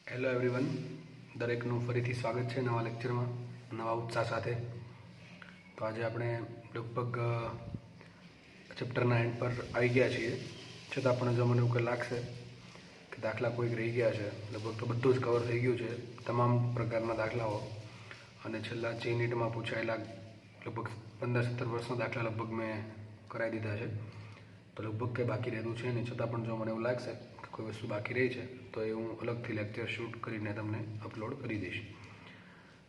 Hello everyone, દરેકનું ફરીથી સ્વાગત છે નવા લેક્ચરમાં નવા ઉત્સાહ સાથે. તો આજે આપણે લગભગ ચેપ્ટરના એન્ડ પર આવી ગયા છીએ. છતાં પણ જો મને એવું કંઈ લાગશે કે દાખલા કોઈક રહી ગયા છે, લગભગ તો બધું જ કવર થઈ ગયું છે, તમામ પ્રકારના દાખલાઓ. અને છેલ્લા J-NEET-માં પૂછાયેલા લગભગ 15-17 વર્ષના દાખલા લગભગ મેં કરાવી દીધા છે. તો લગભગ કંઈ બાકી રહેતું છે નહીં. છતાં પણ જો મને એવું લાગશે કે કોઈ વસ્તુ બાકી રહી છે તો એ હું અલગથી લેક્ચર શૂટ કરીને તમને અપલોડ કરી દઈશ.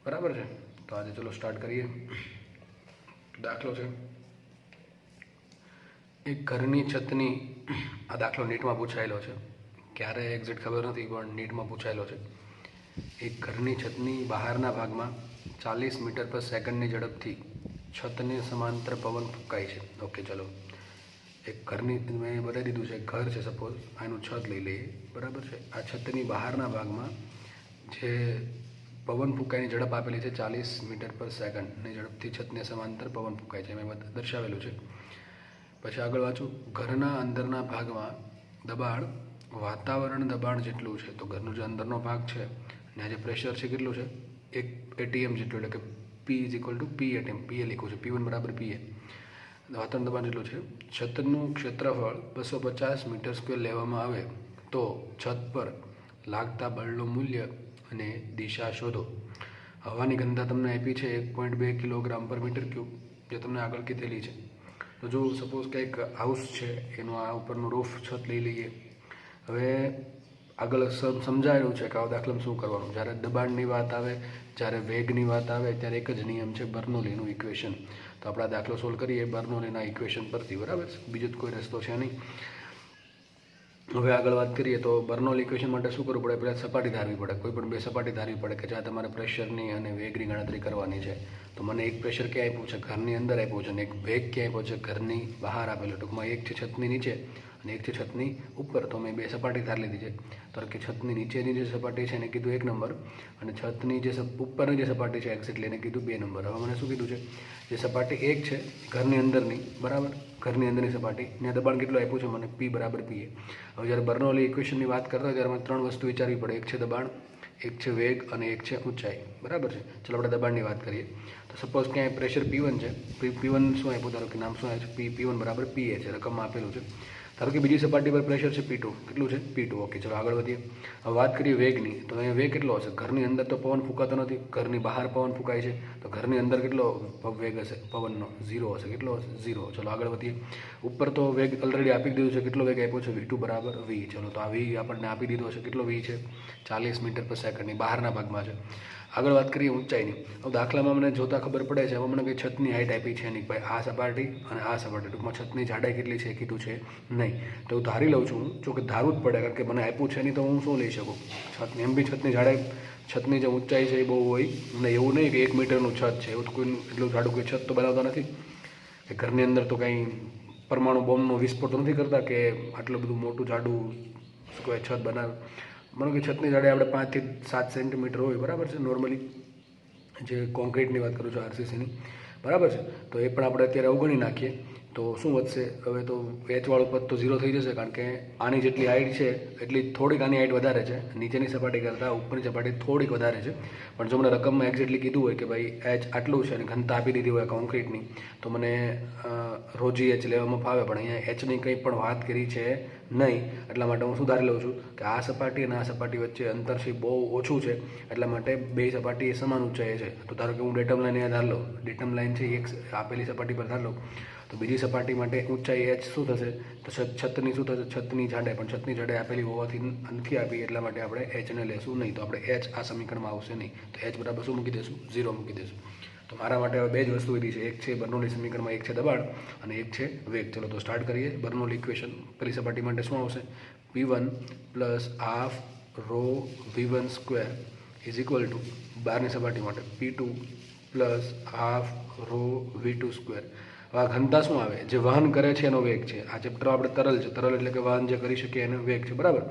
બરાબર છે? તો આજે ચલો સ્ટાર્ટ કરીએ. દાખલો છે, એક ઘરની છતની, આ દાખલો નીટમાં પૂછાયેલો છે. ક્યારે એક્ઝેક્ટ ખબર નથી, પણ નીટમાં પૂછાયેલો છે. એક ઘરની છતની બહારના ભાગમાં 40 મીટર પર સેકન્ડની ઝડપથી છતને સમાંતર પવન ફૂંકાય છે. ઓકે, ચલો. એક ઘરની મેં બતાવી દીધું છે, ઘર છે સપોઝ, આનું છત લઈ લઈએ. બરાબર છે? આ છતની બહારના ભાગમાં જે પવન ફૂંકાયની ઝડપ આપેલી છે 40 મીટર પર સેકન્ડની ઝડપથી છતને સમાંતર પવન ફૂંકાય છે, મેં દર્શાવેલું છે. પછી આગળ વાંચું, ઘરના અંદરના ભાગમાં દબાણ વાતાવરણ દબાણ જેટલું છે. તો ઘરનો જે અંદરનો ભાગ છે ને જે પ્રેશર છે કેટલું છે? 1 ATM જેટલું, એટલે કે P ATM. PA લખ્યું છે, P1 બરાબર PA. વાતાવરણ દબાણ જેટલું છે. છતનું ક્ષેત્રફળ 250 મીટર સ્ક્વેર લેવામાં આવે તો છત પર લાગતા બળનું મૂલ્ય અને દિશા શોધો. હવાની ઘનતા તમને આપી છે 1.2 કિલોગ્રામ પર મીટર ક્યુબ, જે તમને આગળ કીધેલી છે. તો જો સપોઝ કંઈક હાઉસ છે, એનું આ ઉપરનું રૂફ છત લઈ લઈએ. હવે આગળ સમજાયેલું છે કે આ દાખલામાં શું કરવાનું. જ્યારે દબાણની વાત આવે, જ્યારે વેગની વાત આવે, ત્યારે એક જ નિયમ છે, બર્નોલીનું ઇક્વેશન. તો આપણે આ દાખલો સોલ્વ કરીએ બર્નોલીના ઇક્વેશન પરથી. બરાબર? બીજો જ કોઈ રસ્તો છે નહીં. હવે આગળ વાત કરીએ તો બર્નોલી ઇક્વેશન માટે શું કરવું પડે? પહેલાં સપાટી ધારવી પડે. કોઈ પણ બે સપાટી ધારવી પડે કે જ્યાં તમારે પ્રેશરની અને વેગની ગણતરી કરવાની છે. તો મને એક પ્રેશર ક્યાં આપ્યું છે? ઘરની અંદર આપ્યું છે. અને એક વેગ ક્યાં આપ્યો છે? ઘરની બહાર આપેલો. ટૂંકમાં એક છે છતની નીચે અને એક છે છતની ઉપર. તો મેં બે સપાટી ધાર લીધી છે. ધારો કે છતની નીચેની જે સપાટી છે એને કીધું 1 નંબર, અને છતની જે ઉપરની જે સપાટી છે એક્ઝેક્ટલી એને કીધું 2 નંબર. હવે મને શું કીધું છે? જે સપાટી 1 છે ઘરની અંદરની, બરાબર, ઘરની અંદરની સપાટી, ત્યાં દબાણ કેટલું આપ્યું છે મને? P બરાબર PA. હવે જ્યારે બર્નોલી ઇક્વેશનની વાત કરતા હોય ત્યારે મને 3 વસ્તુ વિચારવી પડે. એક છે દબાણ, એક છે વેગ અને એક છે ઊંચાઈ. બરાબર છે? ચલો આપણે દબાણની વાત કરીએ. તો સપોઝ ક્યાંય પ્રેશર P1 છે. P1 શું આપ્યું? ધારો કે નામ શું આવે છે? P1 બરાબર PA છે, રકમમાં આપેલું છે. ધારો કે બીજી સપાટી પર પ્રેશર છે P2. કેટલું છે? P2. ઓકે, ચલો આગળ વધીએ. હવે વાત કરીએ વેગની. તો અહીંયા વેગ કેટલો હશે? ઘરની અંદર તો પવન ફૂંકાતો નથી, ઘરની બહાર પવન ફૂંકાય છે. તો ઘરની અંદર કેટલો વેગ હશે પવનનો? 0 હશે. કેટલો હશે? 0. ચલો આગળ વધીએ. ઉપર તો વેગ ઓલરેડી આપી દીધું છે. કેટલો વેગ આપ્યો છે? V2 બરાબર V. ચલો, તો આ V આપણને આપી દીધો છે. કેટલો V છે? 40 મીટર પર સેકન્ડની બહારના ભાગમાં છે. આગળ વાત કરીએ ઊંચાઈની. હવે દાખલામાં મને જોતાં ખબર પડે છે, એમાં મને કંઈ છતની હાઇટ આપી છે નહીં. ભાઈ આ સપાટી અને આ સપાટી, ટૂંકમાં છતની જાડાઈ કેટલી છે એ કીધું છે નહીં. તો હું ધારી લઉં છું, હું જો કે ધારવું જ પડે, કારણ કે મને આપ્યું છે નહીં તો હું શું લઈ શકું? છતની એમ બી છતની જાડાઈ, છતની જે ઊંચાઈ છે એ બહુ હોય નહીં. એવું નહીં કે 1 મીટરનું છત છે, એવું તો કોઈ એટલું જાડું કોઈ છત તો બનાવતા નથી. કે ઘરની અંદર તો કંઈ પરમાણુ બોમ્બનો વિસ્ફોટ નથી કરતા કે આટલું બધું મોટું જાડું શું કહેવાય છત બનાવે. માનો કે છતની જાડાઈ આપણે 5 થી 7 સેન્ટીમીટર હોય, બરાબર છે, નોર્મલી, જે કોન્ક્રીટની વાત કરું છું, RCCની, બરાબર છે. તો એ પણ આપણે અત્યારે અવગણી નાખીએ તો શું વધશે? હવે તો H વાળું પદ તો 0 થઈ જશે, કારણ કે આની જેટલી હાઇટ છે એટલી થોડીક આની હાઇટ વધારે છે. નીચેની સપાટી કરતાં ઉપરની સપાટી થોડીક વધારે છે. પણ જો મને રકમમાં એક્ઝેક્ટલી કીધું હોય કે ભાઈ H આટલું છે અને ઘનતા આપી દીધી હોય કોન્ક્રીટની, તો મને રોજી H લેવામાં ફાવે. પણ અહીંયા Hની કંઈ પણ વાત કરી છે નહીં. એટલા માટે હું સુધારી લઉં છું કે આ સપાટી અને આ સપાટી વચ્ચે અંતર છે બહુ ઓછું છે. એટલા માટે બે સપાટી સમાન ઊંચાઈએ છે. તો ધારો કે હું ડેટમ લાઈન અહીંયા ધાર લઉં, ડેટમ લાઈન છે એક આપેલી સપાટી પર ધાર લઉં, તો બીજી સપાટી માટે ઊંચાઈ H શું થશે? તો છતની શું થશે? છતની જાડાઈ. પણ છતની જાડાઈ આપેલી હોવાથી નથી આપી, એટલા માટે આપણે Hને લેશું નહીં. તો આપણે H આ સમીકરણમાં આવશે નહીં. તો H બરાબર શું મૂકી દઈશું? 0 મૂકી દઈશું. તો મારા માટે હવે બે જ વસ્તુ લીધી છે. એક છે બર્નોલી સમીકરણમાં, એક છે દબાણ અને એક છે વેગ. ચલો તો સ્ટાર્ટ કરીએ. બર્નોલી ઇક્વેશન પેલી સપાટી માટે શું આવશે? P1 plus half rho V1 square is equal to બહારની સપાટી માટે P2 plus half row V2 square. હવે આ ઘનતા શું આવે? જે વહન કરે છે એનો વેગ છે. આ ચેપ્ટર આપણે તરલ છે. તરલ એટલે કે વહન જે કરી શકીએ એનો વેગ છે, બરાબર.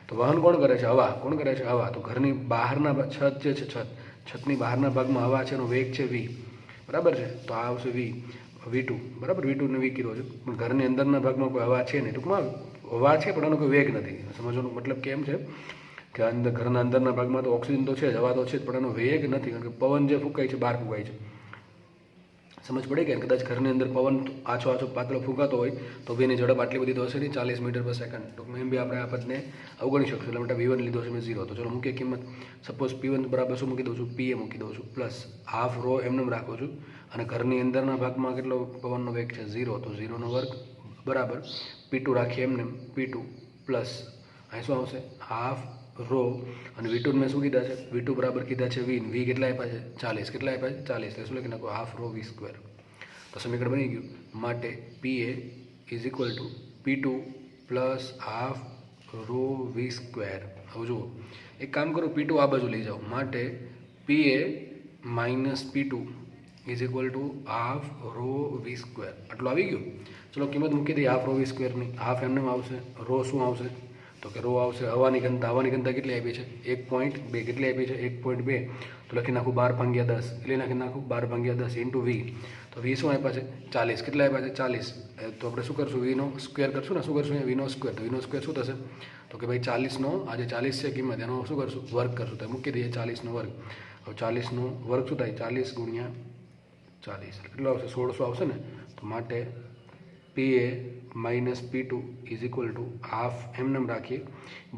તો વહન કોણ કરે છે? હવા. કોણ કરે છે? હવા. તો ઘરની બહારના છત જે છે, છતની બહારના ભાગમાં હવા છે, એનો વેગ છે V, બરાબર છે. તો આ આવશે V2, બરાબર. V2 ને V કીધો છે, પણ ઘરની અંદરના ભાગમાં કોઈ હવા છે નહીં. ટૂંકમાં હવા છે પણ એનો કોઈ વેગ નથી. સમજવાનો મતલબ કેમ છે કે અંદર ઘરના અંદરના ભાગમાં તો ઓક્સિજન તો છે જ, હવા તો છે જ, પણ એનો વેગ નથી, કારણ કે પવન જે ફૂંકાય છે બહાર ફૂંકાય છે. સમજ પડી કે કદાચ ઘરની અંદર પવન આછો આછો પાતળો ફૂંકાતો હોય તો બી એની ઝડપ આટલી બધી તો હશે નહીં, 40 મીટર પર સેકન્ડ. ટૂંકમાં એમ બી આપણે આ પદને અવગણી શકશું. એટલા માટે V1 લીધો છે મેં 0. તો ચલો મૂકીએ કિંમત. સપોઝ P1 બરાબર શું મૂકી દઉં છું, PA મૂકી દઉં છું, પ્લસ હાફ રો એમને રાખું છું, અને ઘરની અંદરના ભાગમાં કેટલો પવનનો વેગ છે 0, તો 0 વર્ગ બરાબર P2 રાખીએ એમને P2 પ્લસ અહીં શું આવશે હાફ રો, અને V2 મેં શું કીધા છે, V2 બરાબર કીધા છે V કેટલા આપ્યા છે 40, કેટલા આપ્યા છે 40, એટલે શું લખી નાખો હાફ રો V². તો સમીકરણ બની ગયું. માટે PA is equal to P2 plus half rho V². હવે જુઓ એક કામ કરો, P2 આ બાજુ લઈ જાઓ, માટે PA minus P2 is equal to half rho V². આટલું આવી ગયું. ચલો કિંમત મૂકી દઈએ હાફ રો V²ની. હાફ એમને આવશે, રો શું આવશે તો કે રો આવશે હવાની ઘનતા કેટલી આપી છે 1.2, કેટલી આપી છે 1.2, તો લખી નાખું 12/10, એટલે લખી નાખું 12/10 ઇન્ટુ V. તો V શું આપ્યા છે 40, કેટલા આપ્યા છે 40, તો આપણે શું કરશું Vનો સ્ક્વેર કરશું ને, શું કરશું Vનો સ્ક્વેર. તો Vનો સ્ક્વેર શું થશે તો કે ભાઈ 40નો આ જે 40 છે કિંમત એનો શું કરશું વર્ગ કરશું, તો મૂકી દઈએ 40નો વર્ગ. હવે 40નો વર્ગ શું થાય 40 ગુણ્યા 40 કેટલો આવશે 1600 આવશે ને. તો માટે PA minus P2 is equal to half એમને રાખીએ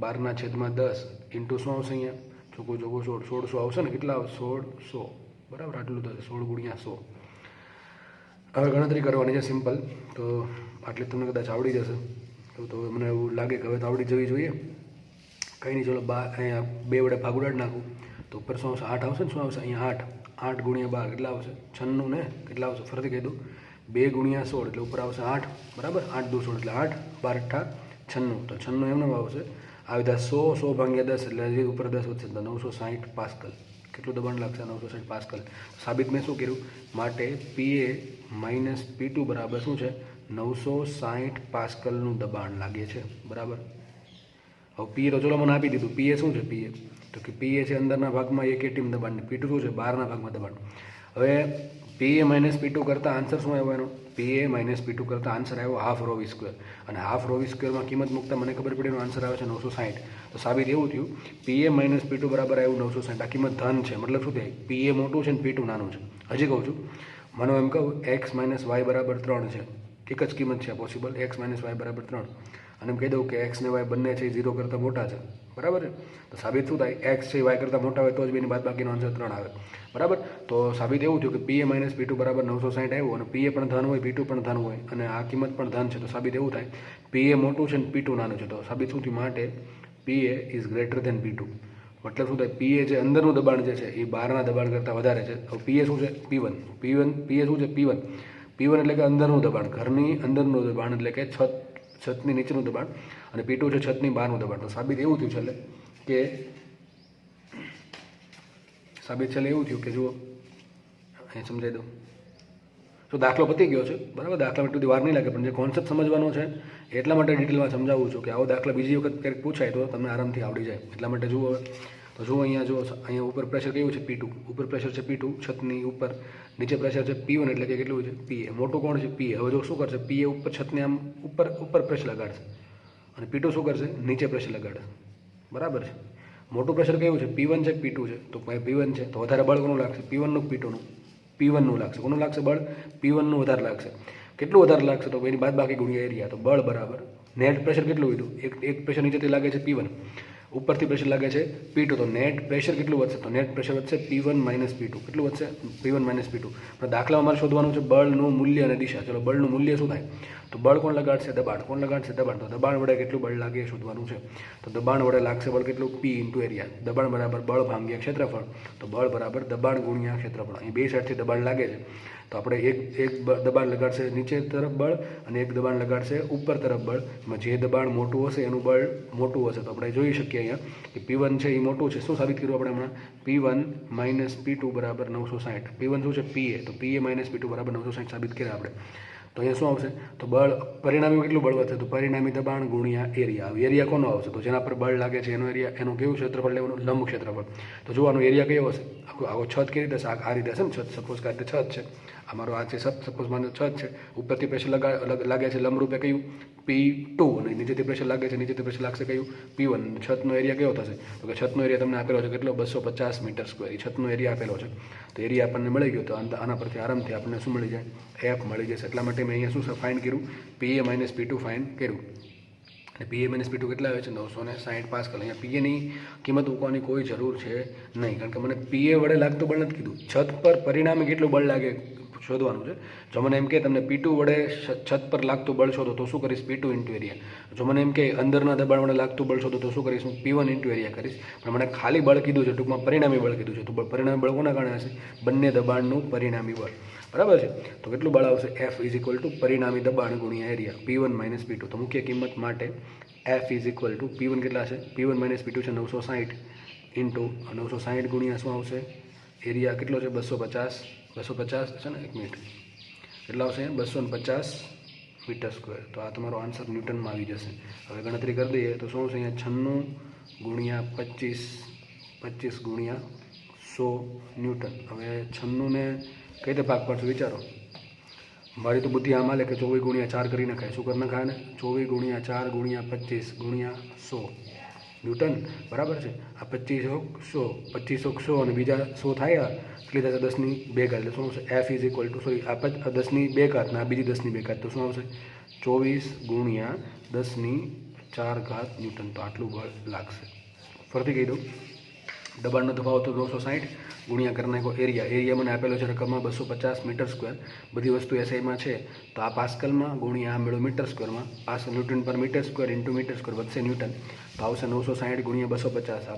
12/10 ઇન્ટુ શું આવશે અહીંયા ચોખ્ખું 1600 આવશે ને, કેટલા આવશે 1600 બરાબર, આટલું થશે 16 ગુણ્યા 100. હવે ગણતરી કરવાની છે સિમ્પલ, તો આટલી તમને કદાચ આવડી જશે. તો મને એવું લાગે કે હવે તો આવડી જવી જોઈએ. કંઈ નહીં, ચલો અહીંયા 2 વડે ભાગુડાડ નાખું તો ઉપર શું આવશે 8 આવશે ને, શું આવશે અહીંયા 8 ગુણ્યા 12 કેટલા આવશે 96 ને, કેટલા આવશે ફરીથી કહી દઉં 2 ગુણ્યા 16 એટલે ઉપર આવશે 8 બરાબર, 8 દુ 16 એટલે 8 12 8 96, તો 96 એમને આવશે. આવી રીતે 100 ભાગ્યા 10 એટલે હજી ઉપર 10 વધશે તો 960 પાસ્કલ. કેટલું દબાણ લાગશે 960 પાસ્કલ. સાબિત મેં શું કર્યું, માટે PA માઇનસ P2 બરાબર શું છે 960 પાસ્કલનું દબાણ લાગે છે બરાબર. હવે PA તો ચલો મને આપી દીધું, PA શું છે PA તો કે PA છે અંદરના ભાગમાં એક એટીમ દબાણ, ને P2 શું છે બહારના ભાગમાં દબાણ. હવે PA માઇનસ P2 કરતાં આન્સર શું આવ્યો એનો, PA માઇનસ P2 કરતાં આન્સર આવ્યો હાફ રો V², અને હાફ રો V²માં કિંમત મૂકતા મને ખબર પડી એનો આન્સર આવે છે 960. તો સાબિત એવું થયું PA માઇનસ P2 બરાબર આવ્યું 960. આ કિંમત ધન છે, મતલબ શું થાય PA મોટું છે ને P2 નાનું છે. હજી કહું છું, મને એમ કહું x માઇનસ y બરાબર 3 છે, એક જ કિંમત છે પોસિબલ, x માઇનસ y બરાબર 3, અને એમ કહી દઉં કે x ને y બંને છે 0 કરતાં મોટા છે બરાબર છે. તો સાબિત શું થાય x છે y કરતાં મોટા હોય તો જ બેની બાદબાકીનો આન્સર 3 આવે બરાબર. તો સાબિત એવું થયું કે PA માઇનસ P2 બરાબર 960 આવ્યું, અને PA પણ ધન હોય P2 પણ ધન હોય, અને આ કિંમત પણ ધન છે. તો સાબિત એવું થાય PA મોટું છે ને P2 નાનું છે. તો સાબિત શું થયું, માટે PA is greater than P2. મતલબ શું થાય PA જે અંદરનું દબાણ જે છે એ બહારના દબાણ કરતાં વધારે છે. હવે PA શું છે P1 શું છે P1 એટલે કે અંદરનું દબાણ, ઘરની અંદરનું દબાણ એટલે કે છતની નીચેનું દબાણ, અને P2 છે છતની બહારનું દબાણ. તો સાબિત એવું થયું કે જુઓ અહીં સમજાવી દઉં. તો દાખલો પતી ગયો છે બરાબર, દાખલામાં એટલી વાર નહીં લાગે, પણ જે કોન્સેપ્ટ સમજવાનો છે એટલા માટે ડિટેલમાં સમજાવું છું કે આવો દાખલા બીજી વખત ક્યારેક પૂછાય તો તમને આરામથી આવડી જાય. એટલા માટે જુઓ. તો જુઓ અહીંયા ઉપર પ્રેશર કેવું છે P2, ઉપર પ્રેશર છે P2 છતની ઉપર, નીચે પ્રેશર છે P1 એટલે કે કેટલું છે PA. મોટું કોણ છે PA. હવે જો શું કરશે PA ઉપર છતને આમ ઉપર પ્રેશર લગાડશે, અને P2 શું કરશે નીચે પ્રેશર લગાડશે બરાબર છે. મોટું પ્રેશર કેવું છે P1 છે P2 છે, તો P1 છે તો વધારે બળ કોનું લાગશે P1નું P2નું, P1નું લાગશે. કોનું લાગશે બળ P1નું વધારે લાગશે. કેટલું વધારે લાગશે તો એની બાદબાકી ગુણ્યા એરિયા, તો બળ બરાબર નેટ પ્રેશર કેટલું લીધું, એક પ્રેશર નીચેથી લાગે છે P1, ઉપરથી પ્રેશર લાગે છે P2, તો નેટ પ્રેશર કેટલું વધશે તો નેટ પ્રેશર વધશે P1 માઇનસ P2. કેટલું વધશે P1 માઇનસ P2. પણ દાખલામાં અમારે શોધવાનું છે બળનું મૂલ્ય અને દિશા. ચલો બળનું મૂલ્ય શું થાય, તો બળ કોણ લગાડશે દબાણ, કોણ લગાડશે દબાણ, તો દબાણ વડે કેટલું બળ લાગે એ શોધવાનું છે. તો દબાણ વડે લાગશે બળ કેટલું P ઇન્ટુ એરિયા. દબાણ બરાબર બળ ભાગ્યા ક્ષેત્રફળ, તો બળ બરાબર દબાણ ગુણ્યા ક્ષેત્રફળ. અહીં બે સાઈડથી દબાણ લાગે છે, તો આપણે એક દબાણ લગાડશે નીચે તરફ બળ, અને એક દબાણ લગાડશે ઉપર તરફ બળ. એમાં જે દબાણ મોટું હશે એનું બળ મોટું હશે. તો આપણે જોઈ શકીએ અહીંયા કે P1 છે એ મોટું છે. શું સાબિત કર્યું આપણે હમણાં, P1 માઇનસ P2 બરાબર 960. P1 શું છે PA, તો PA માઇનસ P2 બરાબર 960 સાબિત કર્યા આપણે. તો અહીંયા શું આવશે, તો બળ પરિણામી કેટલું બળ વધશે, તો પરિણામી દબાણ ગુણ્યા એરિયા. એરિયા કોનો આવશે, તો જેના પર બળ લાગે છે એનો એરિયા, એનું કેવું ક્ષેત્રફળ લેવાનું, લંબ ક્ષેત્રફળ. તો જોવાનું એરિયા કયો હશે, આવો છત કેવી રીતે હશે, આ રીતે હશે ને છત, સપોઝ કે આ રીતે છત છે, અમારો આ છે સપોઝ માનો છત છે, ઉપરથી પ્રેશર લાગે છે લંબરૂપે કયું P2 અને નીચેથી પ્રેશર લાગે છે, નીચેથી પ્રેશર લાગશે કયું P1. છતનો એરિયા કેવો થશે તો કે છતનો એરિયા તમને આપેલો છે કેટલો 250 મીટર સ્ક્વેર. એ છતનો એરિયા આપેલો છે, તો એરિયા આપણને મળી ગયો. તો આના પરથી આરામથી આપણને શું મળી જાય, એફ મળી જશે. એટલા માટે મેં અહીંયા શું ફાઇન્ડ કર્યું, PA - P2 ફાઇન્ડ કર્યું. અને PA - P2 કેટલા આવે છે 960 પાસ્કલ. અહીંયા PAની કિંમત મૂકવાની કોઈ જરૂર છે નહીં, કારણ કે મને PA વડે લાગતું બળ નથી કીધું. છત પર પરિણામે કેટલું બળ લાગે શોધવાનું છે. જો મને એમ કે તમને P2 વડે છત પર લાગતું બળ શોધો તો શું કરીશ, P2 ઇન્ટુ એરિયા. જો મને એમ કે અંદરના દબાણ વડે લાગતું બળ શોધો તો શું કરીશ, હું P1 ઇન્ટુ એરિયા કરીશ. પણ મને ખાલી બળ કીધું છે, ટૂંકમાં પરિણામી બળ કીધું છે. તો પરિણામી બળ કોના કારણે હશે, બંને દબાણનું પરિણામી બળ. બરાબર છે. તો કેટલું બળ આવશે, F = પરિણામી દબાણ ગુણ્યા એરિયા, P1 - P2. તો મુખ્ય કિંમત માટે F = P1 કેટલા છે, P1 - P2 છે 960 ઇન્ટુ 960 ગુણ્યા શું આવશે, એરિયા કેટલો છે 250 છે ને, 1 મિનિટ કેટલા આવશે 250 મીટર સ્ક્વેર. તો આ તમારો આન્સર ન્યૂટનમાં આવી જશે. હવે ગણતરી કરી દઈએ તો શું છે, અહીંયા 96 ગુણ્યા 25 ગુણ્યા 100 ન્યૂટન. હવે 96 ને કઈ રીતે ભાગ પાડશું વિચારો. મારી તો બુદ્ધિ આમ હાલે કે 24 ગુણ્યા 4 કરી નખાય. શું કરી નખાય ને, 24 ગુણ્યા 4 ગુણ્યા 25 ગુણ્યા 100 ન્યૂટન. બરાબર છે. આ 25 100 અને બીજા 100 થાય, કેટલી થશે 10ની 2 ઘાત. એટલે શું આવશે, F આ 10ની 2 ઘાત ને આ બીજી 10ની 2 ઘાત, તો શું આવશે 24 ગુણ્યા 10ની 4 ઘાત ન્યૂટન. તો આટલું બળ લાગશે. ફરીથી કહી દઉં, દબાણનો તફાવત તો 960 ગુણ્યા કરી નાખો એરિયા. એરિયા મને આપેલો છે રકમમાં 250 મીટર સ્ક્વેર. બધી વસ્તુ SIમાં છે, તો આ પાસ્કલમાં ગુણ્યા આ મેળો મીટર સ્ક્વેરમાં, pascal newton per metre square into metre square વધશે ન્યૂટન. તો આવશે 960 ગુણ્યા 250. આ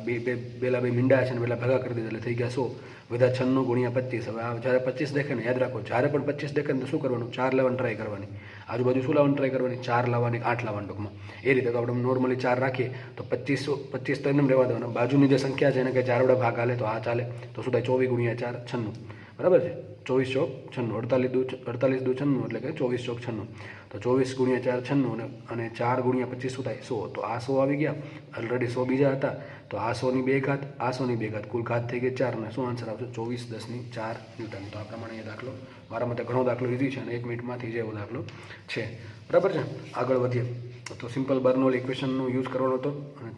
પેલા બે મીંડા છે ને પેલા ભેગા કરી દીધા એટલે થઈ ગયા 100. બધા 96 ગુણ્યા 25. હવે આ જ્યારે 25 દેખે ને યાદ રાખો, જ્યારે પણ 25 દેખે ને તો શું કરવાનું, 4 લાવવાની ટ્રાય કરવાની. આજુબાજુ શું લાવવાની ટ્રાય કરવાની, 4 લાવવાની, 8 લાવવાની ટૂંકમાં. એ રીતે તો આપણે નોર્મલી 4 રાખીએ તો 25 તો એમને રહેવા દેવાના. બાજુની જે સંખ્યા છે એને કે 4 વડે ભાગ હાલે તો આ ચાલે. તો શું થાય, 24 ગુણ્યા 4 96. બરાબર છે. 24 ચોક 96, 48 દુ 96 એટલે કે 24 ચોક 96. તો 24 ગુણ્યા 4 96 અને 4 ગુણ્યા 25 શું થાય 100. તો આ 100 આવી ગયા. ઓલરેડી 100 બીજા હતા, તો આ 100ની 2 ઘાત, આ 100ની 2 ઘાત, કુલ ઘાત થઈ ગઈ 4. અને શું આન્સર આવશે, 24 10ની 4 ન્યૂટન. તો આ પ્રમાણે એ દાખલો, મારા મતે ઘણો દાખલો ઇઝી છે અને 1 મિનિટમાંથી જેવો દાખલો છે. બરાબર છે. આગળ વધીએ તો સિમ્પલ બર્નોલ ઇક્વેશનનો યુઝ કરવાનો હતો, અને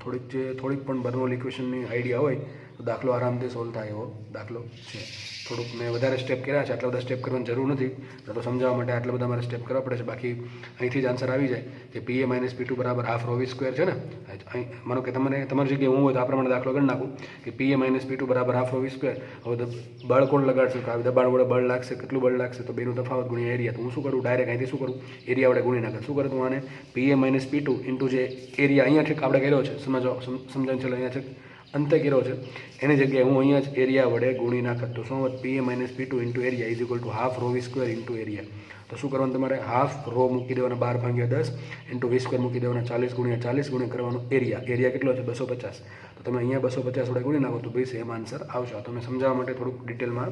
થોડીક પણ બર્નોલ ઇક્વેશનની આઈડિયા હોય તો દાખલો આરામથી સોલ્વ થાય એવો દાખલો છે. થોડુંક મેં વધારે સ્ટેપ કર્યા છે, આટલા બધા સ્ટેપ કરવાની જરૂર નથી. તો સમજાવવા માટે આટલા બધા મારે સ્ટેપ કરવા પડે છે. બાકી અહીંથી જ આન્સર આવી જાય કે PA - P2 = ½ ρ V² છે ને. અહીં માનો કે તમારી જગ્યાએ હું હોય તો આ પ્રમાણે દાખલો કરી નાખું કે PA - P2 = ½ ρ V². હવે બળ કોણ લગાડશે, તો આ દબાણ વડે બળ લાગશે, કેટલું બળ લાગશે, તો બેનું તફાવત ગુણ્યા એરિયા. તો હું શું કરું, ડાયરેક્ટ અહીંથી શું કરું, એરિયા વડે ગુણી નાખે. શું કરું તું આને, PA - P2 ઇન્ટુ જે એરિયા અહીંયા ઠીક આપણે કર્યો છે, સમજાવ છે અહીંયા છે અંતે કર્યો છે, એની જગ્યાએ હું અહીંયા જ એરિયા વડે ગુણી નાખત. તો શું હોત, PA - P2 into area = ½ ρ V² into area. તો શું કરવાનું, તમારે ½ ρ મૂકી દેવાના 12/10 ઇન્ટુ V² મૂકી દેવાના 40 ગુણ્યા 40 ગુણ્યા કરવાનું એરિયા. એરિયા કેટલો છે 250. તો તમે અહીંયા 250 વડે ગુણી નાખો તો બી સેમ આન્સર આવશે. તમે સમજાવવા માટે થોડુંક ડિટેલમાં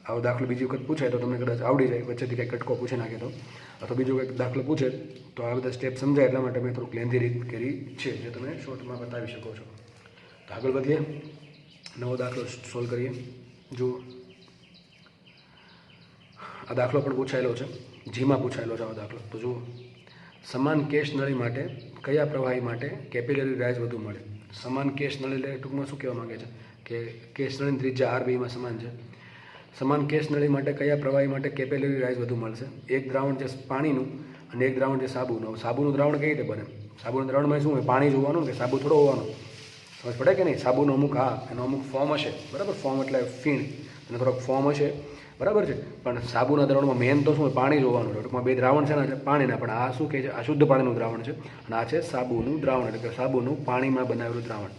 આવો દાખલો બીજી વખત પૂછાય તો તમને કદાચ આવડી જાય, વચ્ચેથી કંઈક કટકો પૂછી નાખે તો, અથવા બીજો કંઈક દાખલો પૂછે તો આ બધા સ્ટેપ સમજાય. એટલા માટે મેં થોડુંક લેન્ધી રીત કરી છે, જે તમે શોર્ટમાં બતાવી શકો છો. તો આગળ વધીએ, નવો દાખલો સોલ્વ કરીએ. જો આ દાખલો પણ પૂછાયેલો છે, જીમાં પૂછાયેલો છે આ દાખલો. તો જુઓ, સમાન કેસ નળી માટે કયા પ્રવાહી માટે કેપિલરી રાઇઝ વધુ મળે. સમાન કેસ નળી એટલે ટૂંકમાં શું કહેવા માગે છે કે કેસ નળીની ત્રિજ્યા R બેમાં સમાન છે. સમાન કેસ નળી માટે કયા પ્રવાહી માટે કેપિલરી રાઇઝ વધુ મળશે. એક દ્રાવણ છે પાણીનું અને એક દ્રાવણ છે સાબુનું. સાબુનું દ્રાવણ કઈ રીતે બને, સાબુના દ્રાવણમાં શું હોય, પાણી જોવાનું કે સાબુ થોડો હોવાનો, સમજ પડે કે નહીં. સાબુનો અમુક એનો અમુક ફોર્મ હશે, બરાબર. ફોર્મ એટલે ફીણ, અને થોડોક ફોર્મ હશે, બરાબર છે. પણ સાબુના દ્રાવણમાં મેન તો શું હોય, પાણી જોવાનું. ટૂંકમાં બે દ્રાવણ છે ને પાણીના, પણ આ શું કહે છે, આ શુદ્ધ પાણીનું દ્રાવણ છે અને આ છે સાબુનું દ્રાવણ, એટલે કે સાબુનું પાણીમાં બનાવેલું દ્રાવણ.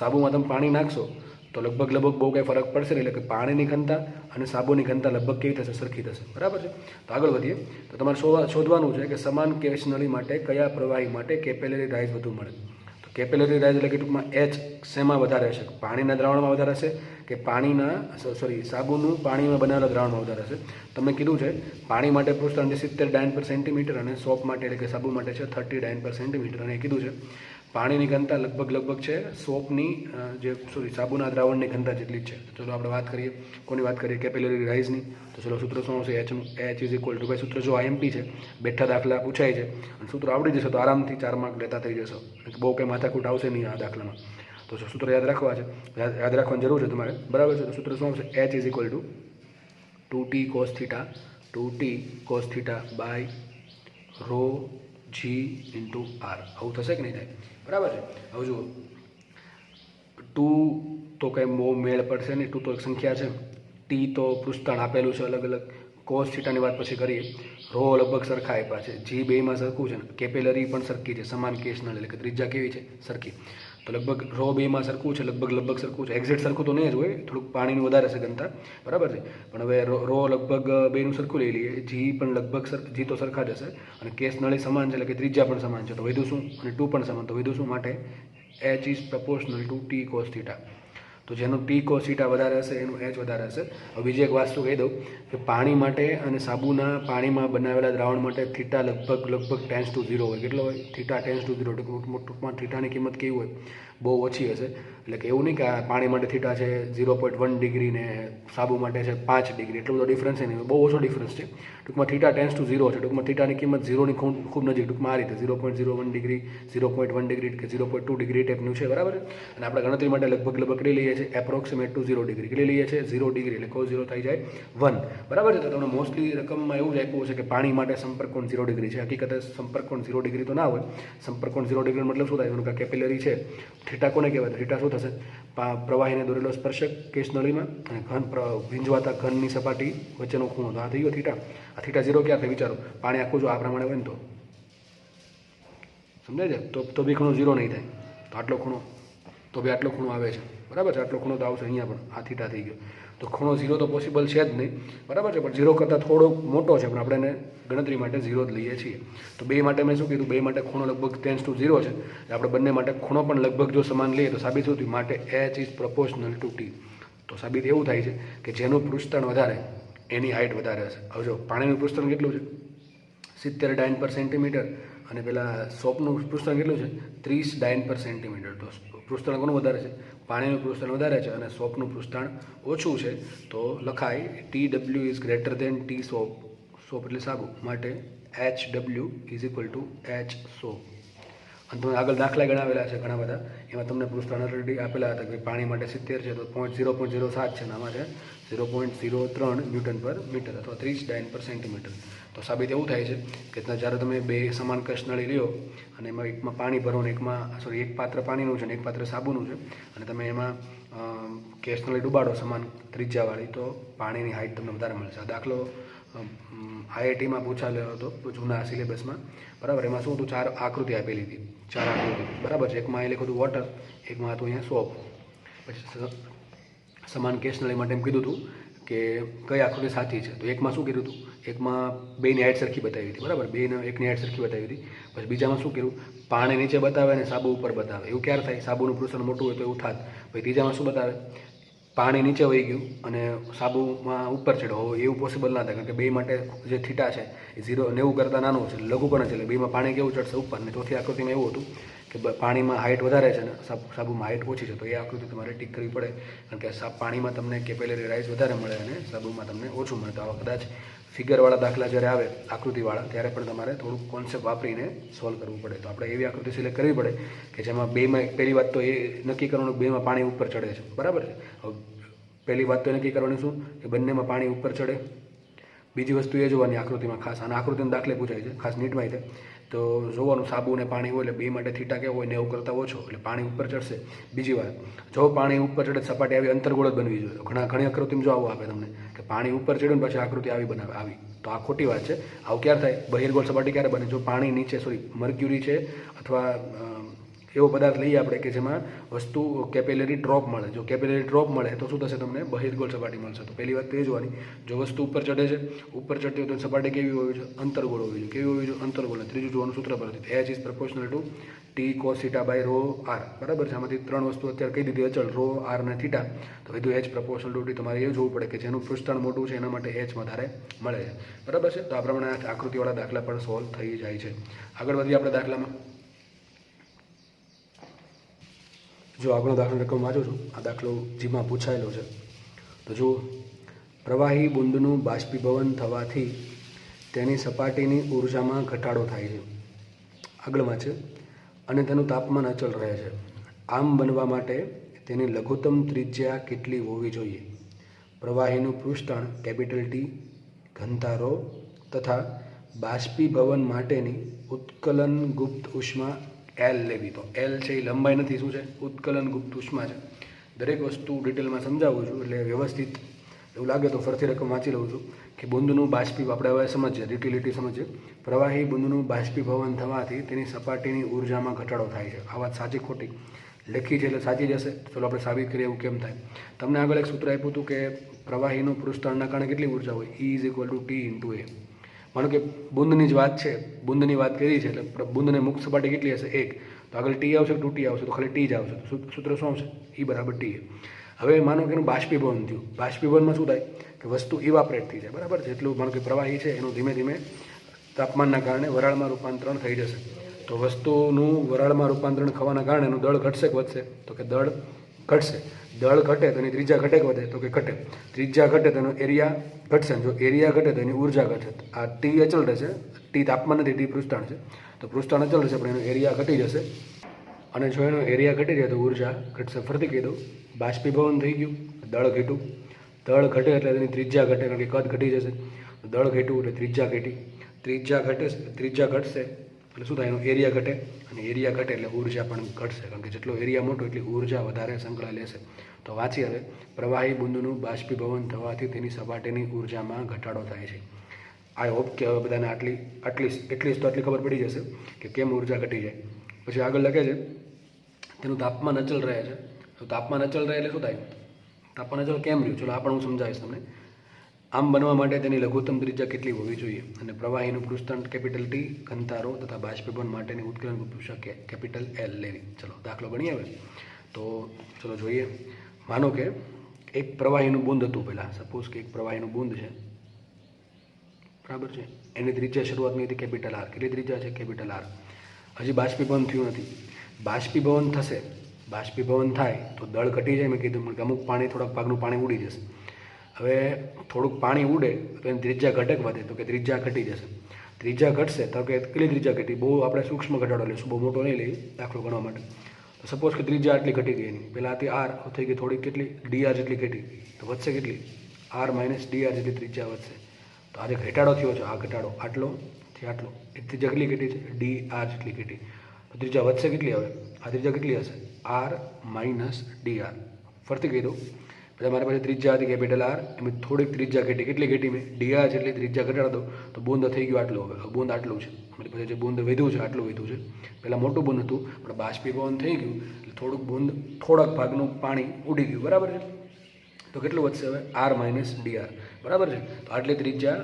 સાબુમાં તમે પાણી નાખશો તો લગભગ બહુ કંઈ ફરક પડશે નહીં. એટલે કે પાણીની ઘનતા અને સાબુની ઘનતા લગભગ કેવી થશે, સરખી થશે, બરાબર છે. તો આગળ વધીએ. તો તમારે શોધવાનું છે કે સમાન કેસ નળી માટે કયા પ્રવાહી માટે કેપિલરી રાઇઝ વધુ મળે. તો કેપિલરી રાઇઝ એટલે કે ટૂંકમાં H શેમાં વધારે હશે, પાણીના દ્રાવણમાં વધારે હશે કે સાબુનું પાણીમાં બનાવેલા દ્રાવણમાં વધારે હશે. તમને કીધું છે પાણી માટે પૃષ્ઠાંક 70 ડાયન પર સેન્ટીમીટર અને સોપ માટે એટલે કે સાબુ માટે છે 30 ડાયન પર સેન્ટીમીટર. અને કીધું છે પાણીની ઘનતા લગભગ છે સોપની સાબુના દ્રાવણની ઘનતા જેટલી જ છે. તો ચલો આપણે વાત કરીએ, કોની વાત કરીએ, કેપિલરી રાઇઝની. તો ચલો સૂત્ર શું આવશે એચનું? એચ ઇઝ ઇક્વલ ટુ, ભાઈ સૂત્ર જો આઈએમપી છે, બેઠા દાખલા પૂછાય છે અને સૂત્ર આવડી જશે તો આરામથી 4 માર્ક લેતા થઈ જશો. બહુ કંઈ માથાકૂટ આવશે નહીં આ દાખલામાં. તો સૂત્ર યાદ રાખવા છે, યાદ રાખવાની જરૂર છે તમારે, બરાબર છે. તો સૂત્ર શું આવશે? H is equal to 2t cos theta by rho g into R. આવું થશે કે નહીં થાય? બરાબર છે. હવે જુઓ, 2 તો કંઈ બહુ મેળ પડશે નહીં, 2 તો એક સંખ્યા છે, ટી તો પૃષ્ઠાણ આપેલું છે અલગ અલગ, કોસ થીટાની વાત પછી કરીએ, રો લગભગ સરખા આપ્યા છે, જી બેમાં સરખું છે ને, કેપિલરી પણ સરખી છે, સમાન કેસ નળ એટલે કે ત્રિજ્યા કેવી છે? સરખી. તો લગભગ રો બેમાં સરખું છે, લગભગ સરખું છે. એક્ઝેક્ટ સરખું તો નહીં જ હોય, થોડુંક પાણીનું વધારે છે ઘનતા, બરાબર છે. પણ હવે રો લગભગ બેનું સરખું લઈ લઈએ, જી પણ લગભગ જી તો સરખા જ હશે અને કેસ નળી સમાન છે એટલે કે ત્રિજ્યા પણ સમાન છે. તો વધુ શું? અને 2 પણ સમાન, તો વધુ શું? માટે H is proportional to T cos theta. તો જેનું ટી કોસ થીટા વધારે હશે એનું એચ વધારે હશે. હવે બીજી એક વસ્તુ કહી દઉં કે પાણી માટે અને સાબુના પાણીમાં બનાવેલા દ્રાવણ માટે થીટા લગભગ ટેન્સ ટુ 0 હોય. કેટલો હોય? Theta tense two 0. ટૂંકમાં થીટાની કિંમત કેવી હોય? બહુ ઓછી હશે. એટલે કે એવું નહીં કે પાણી માટે થીટા છે 0.1 ડિગ્રી ને સાબુ માટે છે 5 ડિગ્રી, એટલો બધો ડિફરન્સ છે નહીં, બહુ ઓછો ડિફરન્સ છે. ટૂંકમાં થીટા ટેન્સ ટુ 0 છે. ટૂંકમાં થીટાની કિંમત 0ની ખૂબ નજીક, ટૂંકમાં આ રીતે 0.01 ડિગ્રી, 0.1 ડિગ્રી કે 0.2 ડિગ્રી ટાઈપનું છે, બરાબર. અને આપણે ગણતરી માટે લગભગ કરી લઈએ છીએ એપ્રોક્સિમેટ ટુ 0 ડિગ્રી. કેટલી લઈએ છીએ? 0 ડિગ્રી, એટલે cos 0 થઈ જાય 1, બરાબર છે. તો તમને મોસ્ટલી રકમમાં એવું જ આપ્યું છે કે પાણી માટે સંપર્ક કોણ 0 ડિગ્રી છે. હકીકતે સંપર્ક કોણ 0 ડિગ્રી તો ના હોય. સંપર્ક કોણ 0 ડિગ્રી મતલબ શું થાય? કે કેપિલરી છે, થીટા કોને કહેવાય? થીટા શું થશે? પ્રવાહીને દોરેલો સ્પર્શક કેસ નળીમાં અને ભીંજવાતા ઘનની સપાટી વચ્ચેનો ખૂણો. તો આ થઈ ગયો થીટા. આ થીટા 0 ક્યાં થાય? વિચારો, પાણી આખું જો આ પ્રમાણે હોય ને તો સમજાય છે, તો બી ખૂણો 0 નહીં થાય. તો આટલો ખૂણો, તો બી આટલો ખૂણો આવે છે, બરાબર છે. આટલો ખૂણો તો આવશે અહીંયા પણ, આ થીટા થઈ ગયો. તો ખૂણો 0 તો પોસિબલ છે જ નહીં, બરાબર છે. પણ 0 કરતાં થોડો મોટો છે, પણ આપણે એને ગણતરી માટે 0 જ લઈએ છીએ. તો બે માટે મેં શું કીધું? બે માટે ખૂણો લગભગ ટેન્સ ટુ 0 છે. આપણે બંને માટે ખૂણો પણ લગભગ જો સમાન લઈએ તો સાબિત શું થયું? માટે H is proportional to T. તો સાબિત એવું થાય છે કે જેનું પૃષ્ઠાણ વધારે એની હાઇટ વધારે હશે. હવે જો પાણીનું પૃષ્ઠાણ કેટલું છે? 70 ડાયન પર સેન્ટીમીટર અને પેલા સોપનું પૃષ્ઠાણ કેટલું છે? 30 ડાયન પર સેન્ટીમીટર. તો પૃષ્ઠાણ કોનું વધારે છે? પાણીનું પૃષ્ઠાણ વધારે છે અને સોપનું પૃષ્ઠાણ ઓછું છે. તો લખાય TW is greater than T soap. Soap એટલે સાબુ, માટે HW is equal to H soap. અને તમે આગળ દાખલા ગણાવેલા છે ઘણા બધા, એમાં તમને પૃષ્ઠાણ ઓલરેડી આપેલા હતા કે પાણી માટે 70 છે તો 0.07 છે, આમાં છે 0.03 ન્યૂટન પર મીટર અથવા 30 ડાયન પર સેન્ટીમીટર. તો સાબિત એવું થાય છે કે જ્યારે તમે બે સમાન કશ નળી લ્યો અને એમાં એકમાં પાણી ભરો ને એક પાત્ર પાણીનું છે ને એક પાત્ર સાબુનું છે અને તમે એમાં કેસ નળી ડુબાડો સમાન ત્રિજ્યાવાળી, તો પાણીની હાઇટ તમને વધારે મળશે. આ દાખલો IITમાં પૂછાયેલો હતો જૂના સિલેબસમાં, બરાબર. એમાં શું હતું? 4 આકૃતિ આપેલી હતી, 4 આકૃતિ, બરાબર છે. એકમાં એ લખ્યું હતું વોટર, એકમાં હતું અહીંયા સોપ. પછી સમાન કેસ નળી માટે એમ કીધું હતું કે કઈ આકૃતિ સાચી છે. તો એકમાં શું કીધું હતું? એકમાં બેની હાઇટ સરખી બતાવી હતી, બરાબર. એકની હાઇટ સરખી બતાવી હતી. પછી બીજામાં શું કર્યું? પાણી નીચે બતાવે અને સાબુ ઉપર બતાવે. એવું ક્યારે થાય? સાબુનું પૃષ્ઠાણ મોટું હોય તો એવું થાત. પછી ત્રીજામાં શું બતાવે? પાણી નીચે વહી ગયું અને સાબુમાં ઉપર ચડ્યો. એવું પોસિબલ ના થાય, કારણ કે બે માટે જે થીટા છે એ 90 કરતાં નાનું છે, લઘુકરણ છે, એટલે બેમાં પાણી કેવું ચડશે? ઉપર. અને ચોથી આકૃતિમાં એવું હતું કે પાણીમાં હાઇટ વધારે છે અને સાબુમાં હાઇટ ઓછી છે. તો એ આકૃતિ તમારે ટીક કરવી પડે, કારણ કે પાણીમાં તમને કેપિલરી રાઇઝ વધારે મળે અને સાબુમાં તમને ઓછું મળે. તો આવા કદાચ ફિગરવાળા દાખલા જ્યારે આવે, આકૃતિવાળા, ત્યારે પણ તમારે થોડુંક કોન્સેપ્ટ વાપરીને સોલ્વ કરવું પડે. તો આપણે એવી આકૃતિ સિલેક્ટ કરવી પડે કે જેમાં બેમાં, પહેલી વાત તો એ નક્કી કરવાનું બેમાં પાણી ઉપર ચડે છે, બરાબર છે. પહેલી વાત તો નક્કી કરવાની શું કે બંનેમાં પાણી ઉપર ચડે. બીજી વસ્તુ એ જોવાની આકૃતિમાં ખાસ, અને આકૃતિના દાખલે પૂછાય છે, ખાસ નીટમાં છે. તો જોવાનું સાબુ અને પાણી હોય એટલે બે માટે થીટા કેવો હોય? 90 કરતાં ઓછો, એટલે પાણી ઉપર ચડશે. બીજી વાત, જો પાણી ઉપર ચડે સપાટી આવી અંતર્ગોળ જ બનવી જોઈએ. ઘણી આકૃતિમાં જો આવું આપે તમને કે પાણી ઉપર ચડ્યું ને પછી આકૃતિ આવી બનાવે, આવી, તો આ ખોટી વાત છે. આવું ક્યારે થાય? બહિર્ગોળ સપાટી ક્યારે બને? જો પાણી નીચે મર્ક્યુરી છે અથવા એવો પદાર્થ લઈએ આપણે કે જેમાં વસ્તુ કેપિલરી ડ્રોપ મળે. જો કેપિલરી ડ્રોપ મળે તો શું થશે? તમને બહિર્ગોળ સપાટી મળશે. તો પહેલી વાત તો એ જોવાની, જો વસ્તુ ઉપર ચડે છે, ઉપર ચડતી હોય તો સપાટી કેવી હોવી જોઈએ? અંતર્ગોળ હોવી જોઈએ. કેવી હોવી જોઈએ? અંતર્ગોળ. ત્રીજું જોવાનું સૂત્ર પરથી, H is proportional to T cos theta by rho R, બરાબર છે. આમાંથી 3 વસ્તુ અત્યારે કહી દીધી અચળ, રો, આર અને થીટા. તો વધુ એચ પ્રપોર્શનલ ટુ ટી. તમારે એ જોવું પડે કે જેનું પૃષ્ઠાણ મોટું છે એના માટે એચ વધારે મળે છે, બરાબર છે. તો આ પ્રમાણે આકૃતિવાળા દાખલા પણ સોલ્વ થઈ જાય છે. આગળ વધીએ આપણે દાખલામાં. જો આગળનો દાખલો રકમ વાંચું છું, આ દાખલો જીમાં પૂછાયેલો છે. તો જો પ્રવાહી બુંદનું બાષ્પીભવન થવાથી તેની સપાટીની ઉર્જામાં ઘટાડો થાય છે. આગળમાં છે અને તેનું તાપમાન અચળ રહે છે. આમ બનવા માટે તેની લઘુત્તમ ત્રિજ્યા કેટલી હોવી જોઈએ? પ્રવાહીનું પૃષ્ઠાણ કેપિટલ ટી, ઘનતા ρ તથા બાષ્પીભવન માટેની ઉત્કલન ગુપ્ત ઉષ્મા એલ લેવી. તો એલ છે એ લંબાઈ નથી, શું છે? ઉત્કલન ગુપ્ત ઉષ્મા છે. દરેક વસ્તુ ડિટેલમાં સમજાવું છું એટલે વ્યવસ્થિત એવું લાગે તો ફરીથી રકમ વાંચી લઉં છું કે બુંદનું આપણે હવે સમજીએ, લીટી સમજીએ. પ્રવાહી બુંદનું બાષ્પીભવન થવાથી તેની સપાટીની ઉર્જામાં ઘટાડો થાય છે. આ વાત સાચી ખોટી? લખી છે એટલે સાચી જશે. ચલો આપણે સાબિત કરીએ એવું કેમ થાય. તમને આગળ એક સૂત્ર આપ્યું હતું કે પ્રવાહીનું પૃષ્ઠાણના કારણે કેટલી ઉર્જા હોય? E = T × A. માનો કે બુંદની જ વાત છે, બુંદની વાત કરી છે એટલે બુંદને મુક્ત સપાટી કેટલી હશે? 1. તો આગળ ટી આવશે, 2T આવશે, તો ખાલી ટી જ આવશે. સૂત્ર શું આવશે? E = T. હવે માનો કે એનું બાષ્પીભવન થયું. બાષ્પીભવનમાં શું થાય કે વસ્તુ ઇવાપરેટ થઈ જાય, બરાબર? જેટલું માનો કે પ્રવાહી છે એનું ધીમે ધીમે તાપમાનના કારણે વરાળમાં રૂપાંતરણ થઈ જશે. તો વસ્તુનું વરાળમાં રૂપાંતરણ થવાના કારણે એનું દળ ઘટશે કે વધશે? તો કે દળ ઘટશે. દળ ઘટે તો એની ત્રિજ્યા ઘટે કે વધે? તો કે ઘટે. ત્રિજ્યા ઘટે તો એનો એરિયા ઘટશે. જો એરિયા ઘટે તો એની ઉર્જા ઘટે. આ ટી અચળ રહેશે. ટી તાપમાન નથી, ટી પૃષ્ઠાણ છે. તો પૃષ્ઠાણ અચળ રહેશે પણ એનો એરિયા ઘટી જશે. અને જો એનો એરિયા ઘટી જાય તો ઉર્જા ઘટશે. ફરીથી કહી દઉં, બાષ્પીભવન થઈ ગયું, દળ ઘટ્યું. દળ ઘટે એટલે એની ત્રિજ્યા ઘટે, કારણ કે કદ ઘટી જશે. દળ ઘટ્યું એટલે ત્રિજ્યા ઘટી. ત્રિજ્યા ઘટશે એટલે શું થાય? એનો એરિયા ઘટે, અને એરિયા ઘટે એટલે ઉર્જા પણ ઘટશે, કારણ કે જેટલો એરિયા મોટો એટલી ઉર્જા વધારે સંકળાયેલી લેશે. તો વાંચી હવે, પ્રવાહી બુંદનું બાષ્પીભવન થવાથી તેની સપાટીની ઉર્જામાં ઘટાડો થાય છે. આઈ હોપ કે હવે બધાને એટલીસ્ટ તો આટલી ખબર પડી જશે કે કેમ ઉર્જા ઘટી જાય. પછી આગળ લખે છે તેનું તાપમાન અચળ રહે છે. તો તાપમાન અચળ રહે એટલે શું થાય? તાપમાન અચળ કેમ રહ્યું? ચલો આ પણ હું સમજાવીશ તમને. આમ બનવા માટે તેની લઘુત્તમ ત્રિજ્યા કેટલી હોવી જોઈએ? અને પ્રવાહીનું પૃષ્ઠાણ કેપિટલ ટી, ઘનતા ρ તથા બાષ્પીભવન માટેની ઉત્કલન ગુપ્ત ઉષ્મા કેપિટલ એલ લેવી. ચલો દાખલો ગણીએ હવે. તો ચલો જોઈએ. માનો કે એક પ્રવાહીનું બુંદ હતું. પહેલાં સપોઝ કે એક પ્રવાહીનું બુંદ છે, બરાબર છે. એની ત્રિજ્યા શરૂઆતની હતી કેપિટલ આર. કેટલી ત્રિજ્યા છે? Capital R. હજી બાષ્પીભવન થયું નથી. બાષ્પીભવન થશે. બાષ્પીભવન થાય તો દળ ઘટી જાય. મેં કીધું કે અમુક પાણી, થોડાક ભાગનું પાણી ઉડી જશે. હવે થોડુંક પાણી ઉડે તો એની ત્રિજ્યા ઘટે કે વધે? તો કે ત્રિજ્યા ઘટી જશે. ત્રિજ્યા ઘટશે તો કે કેટલી ત્રિજ્યા ઘટી? બહુ આપણે સૂક્ષ્મ ઘટાડો લઈશું, બહુ મોટો નહીં લઈએ દાખલો ગણવા માટે. તો સપોઝ કે ત્રિજ્યા આટલી ઘટી ગઈ એની. પહેલાં હતી આર, થઈ ગઈ થોડીક કેટલી? ડીઆર જેટલી ઘટી. તો વધશે કેટલી? આર - ડીઆર જેટલી ત્રિજ્યા વધશે. તો આ જે ઘટાડો થયો છે, આ ઘટાડો આટલો થી આટલો, એ ત્રિજ્યા કેટલી ઘટી છે? ડીઆર જેટલી ઘટી. તો ત્રિજ્યા વધશે કેટલી હવે? આ ત્રિજ્યા કેટલી હશે? R - dR. ફરતી કહી દઉં, પછી મારી પાસે ત્રિજ્યા હતી કેપિટલ આર, એમાં થોડીક ત્રિજ્યા ઘટી. કેટલી ઘટી? મેં ડીઆર જેટલી ત્રિજ્યા ઘટાડો દો તો બુંદ થઈ ગયું આટલું. હવે બુંદ આટલું છે. મારી પાસે જે બુંદ વધ્યું છે આટલું વધ્યું છે. પહેલાં મોટું બુંદ હતું પણ બાષ્પીભવન થઈ ગયું એટલે થોડુંક બુંદ, થોડાક ભાગનું પાણી ઉડી ગયું, બરાબર છે. તો કેટલું વધશે હવે? આર - ડીઆર, બરાબર છે. તો આટલી ત્રિજ્યા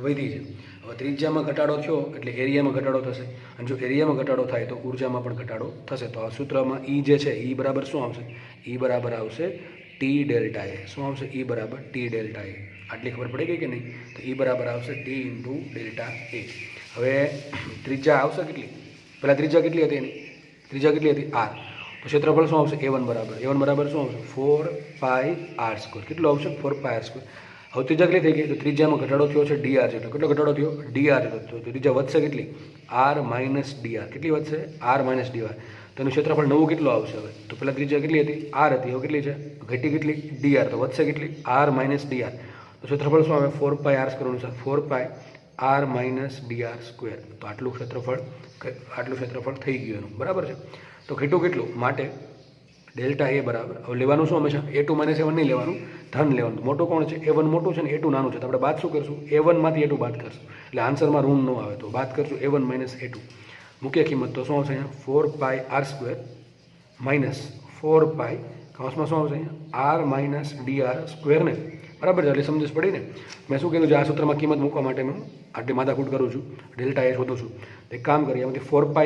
વધી છે. હવે ત્રિજ્યામાં ઘટાડો થયો એટલે એરિયામાં ઘટાડો થશે, અને જો એરિયામાં ઘટાડો થાય તો ઉર્જામાં પણ ઘટાડો થશે. તો આ સૂત્રમાં ઈ જે છે, ઈ બરાબર શું આવશે? ઈ બરાબર આવશે ટી ડેલ્ટા એ. શું આવશે? ઈ બરાબર ટી ડેલ્ટા એ. આટલી ખબર પડી ગઈ કે નહીં? તો ઈ બરાબર આવશે ટી × ડેલ્ટા એ. હવે ત્રિજ્યા આવશે કેટલી? પહેલાં ત્રિજ્યા કેટલી હતી એની? ત્રિજ્યા કેટલી હતી? આર. તો ક્ષેત્રફળ શું આવશે? A1 બરાબર. A1 બરાબર શું આવશે? 4πr². કેટલું આવશે? 4πr². હવે ત્રિજ્યા કેટલી થઈ ગઈ? તો ત્રિજ્યામાં ઘટાડો થયો છે ડીઆર જેટલો. કેટલો ઘટાડો થયો? ડીઆર જેટલો. તો ત્રિજ્યા વધશે કેટલી? R - dR. કેટલી વધશે? R - dR. તો એનું ક્ષેત્રફળ નવું કેટલું આવશે હવે? તો પહેલાં ત્રિજ્યા કેટલી હતી? આર હતી. હવે કેટલી છે? ઘટી કેટલી? ડીઆર. તો વધશે કેટલી? R - dR. તો ક્ષેત્રફળ શું આવે? 4πr² અનુસાર 4πr - તો આટલું ક્ષેત્રફળ થઈ ગયું એનું, બરાબર છે. તો ઘટ્યું કેટલું? માટે ડેલ્ટા એ બરાબર, હવે લેવાનું શું હંમેશા? A2 - A1 નહીં લેવાનું, ધન લેવાનું. મોટું કોણ છે? A1 મોટું છે ને A2 નાનું છે. તો આપણે બાદ શું કરશું? A1 માંથી A2 બાદ કરશું. એટલે આન્સરમાં ઋણ ન આવે તો બાદ કરશું A1 - A2. મુખ્ય કિંમત તો શું આવશે અહીંયા? 4πr² - 4π કૌંસમાં શું આવશે અહીંયા? r - dr² ને, બરાબર છે. એટલે સમજ પડી ને? મેં શું કીધું છે? આ સૂત્રમાં કિંમત મૂકવા માટે હું આટલી માથાકૂટ કરું છું, ડેલ્ટા એ શોધું છું. તો એક કામ કરીએ, એમાંથી 4π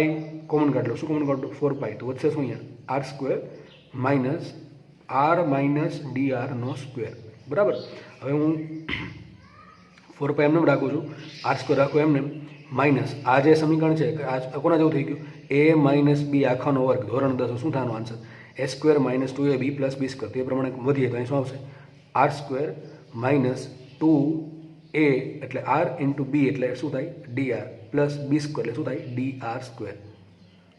કોમન કાઢ લો. શું કોમન કાઢ લો? 4π. તો વધશે શું અહીંયા? r² - r - dr², બરાબર. હવે હું 4π એમને રાખું છું, r² રાખું એમને માઇનસ. આ જે સમીકરણ છે આ કોના જેવું થઈ ગયું? a - b આખાનો વર્ગ. ધોરણ 10 શું થવાનું answer? A square minus 2ab plus b square, तो ये प्रमाणे વધીએ તો અહીં શું આવશે આર સ્ક્વેર માઇનસ 2a એટલે આર ઇન્ટુ બી એટલે શું થાય ડીઆર પ્લસ બી સ્ક્વેર એટલે શું થાય ડીઆર સ્ક્વેર.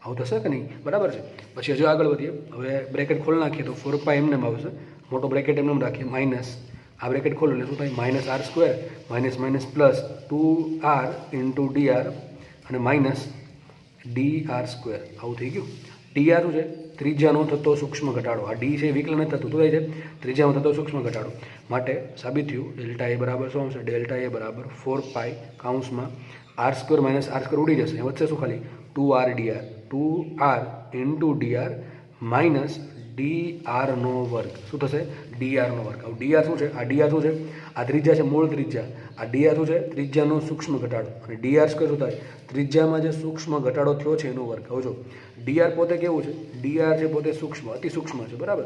આવું થશે કે નહીં? બરાબર છે. પછી હજુ આગળ વધીએ. હવે બ્રેકેટ ખોલી નાખીએ તો 4π એમને આવશે, મોટો બ્રેકેટ એમને રાખીએ, માઇનસ આ બ્રેકેટ ખોલો એટલે શું થાય minus R square minus minus plus 2r into dR અને માઇનસ ડીઆર સ્ક્વેર. આવું થઈ ગયું. ડીઆર શું છે ત્રિજ્યાનો થતો સૂક્ષ્મ ઘટાડો. આ ડી છે વિકલન થતું તો થાય છે ત્રિજ્યાનો થતો સૂક્ષ્મ ઘટાડો. માટે સાબિત થયું ડેલ્ટા એ બરાબર શું આવશે ડેલ્ટા એ બરાબર 4π કાઉન્સમાં r square minus R square ઉડી જશે, વચ્ચે શું ખાલી 2r d r 2r into d r minus ડીઆરનો વર્ગ. શું થશે ડીઆરનો વર્ગ. હવે ડીઆર શું છે આ ડીઆર શું છે આ ત્રિજ્યા છે મૂળ ત્રિજ્યા, આ ડીઆર શું છે ત્રિજ્યાનો સૂક્ષ્મ ઘટાડો અને ડીઆર સ્ક્વેર શું થાય ત્રિજ્યામાં જે સૂક્ષ્મ ઘટાડો થયો છે એનો વર્ગ. હવે જો ડીઆર પોતે કેવું છે ડીઆર છે પોતે સૂક્ષ્મ અતિ સૂક્ષ્મ છે બરાબર,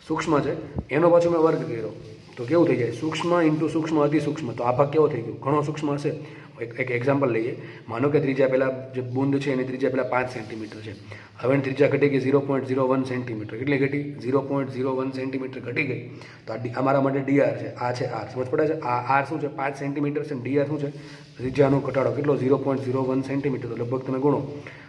સૂક્ષ્મ છે એનો પાછો મેં વર્ગ કર્યો તો કેવું થઈ જાય સૂક્ષ્મ ઇન્ટુ સૂક્ષ્મ અતિ સૂક્ષ્મ. તો આ ભાગ કેવો થઈ ગયો ઘણો સૂક્ષ્મ હશે. એક એક્ઝામ્પલ લઈએ. માનો કે ત્રિજ્યા પહેલાં જે બુંદ છે એની ત્રિજ્યા પહેલાં 5 સેન્ટીમીટર છે, હવે એની ત્રિજ્યા ઘટી ગઈ 0.01 સેન્ટીમીટર. કેટલી ઘટી 0.01 સેન્ટીમીટર ઘટી ગઈ. તો આ મારા માટે ડીઆર છે, આ છે આર. સમજ પડે છે? આ આર શું છે 5 સેન્ટીમીટર છે, ડીઆર શું છે ત્રિજ્યાનો ઘટાડો કેટલો 0.01 સેન્ટીમીટર. તો લગભગ તમે ગુણો.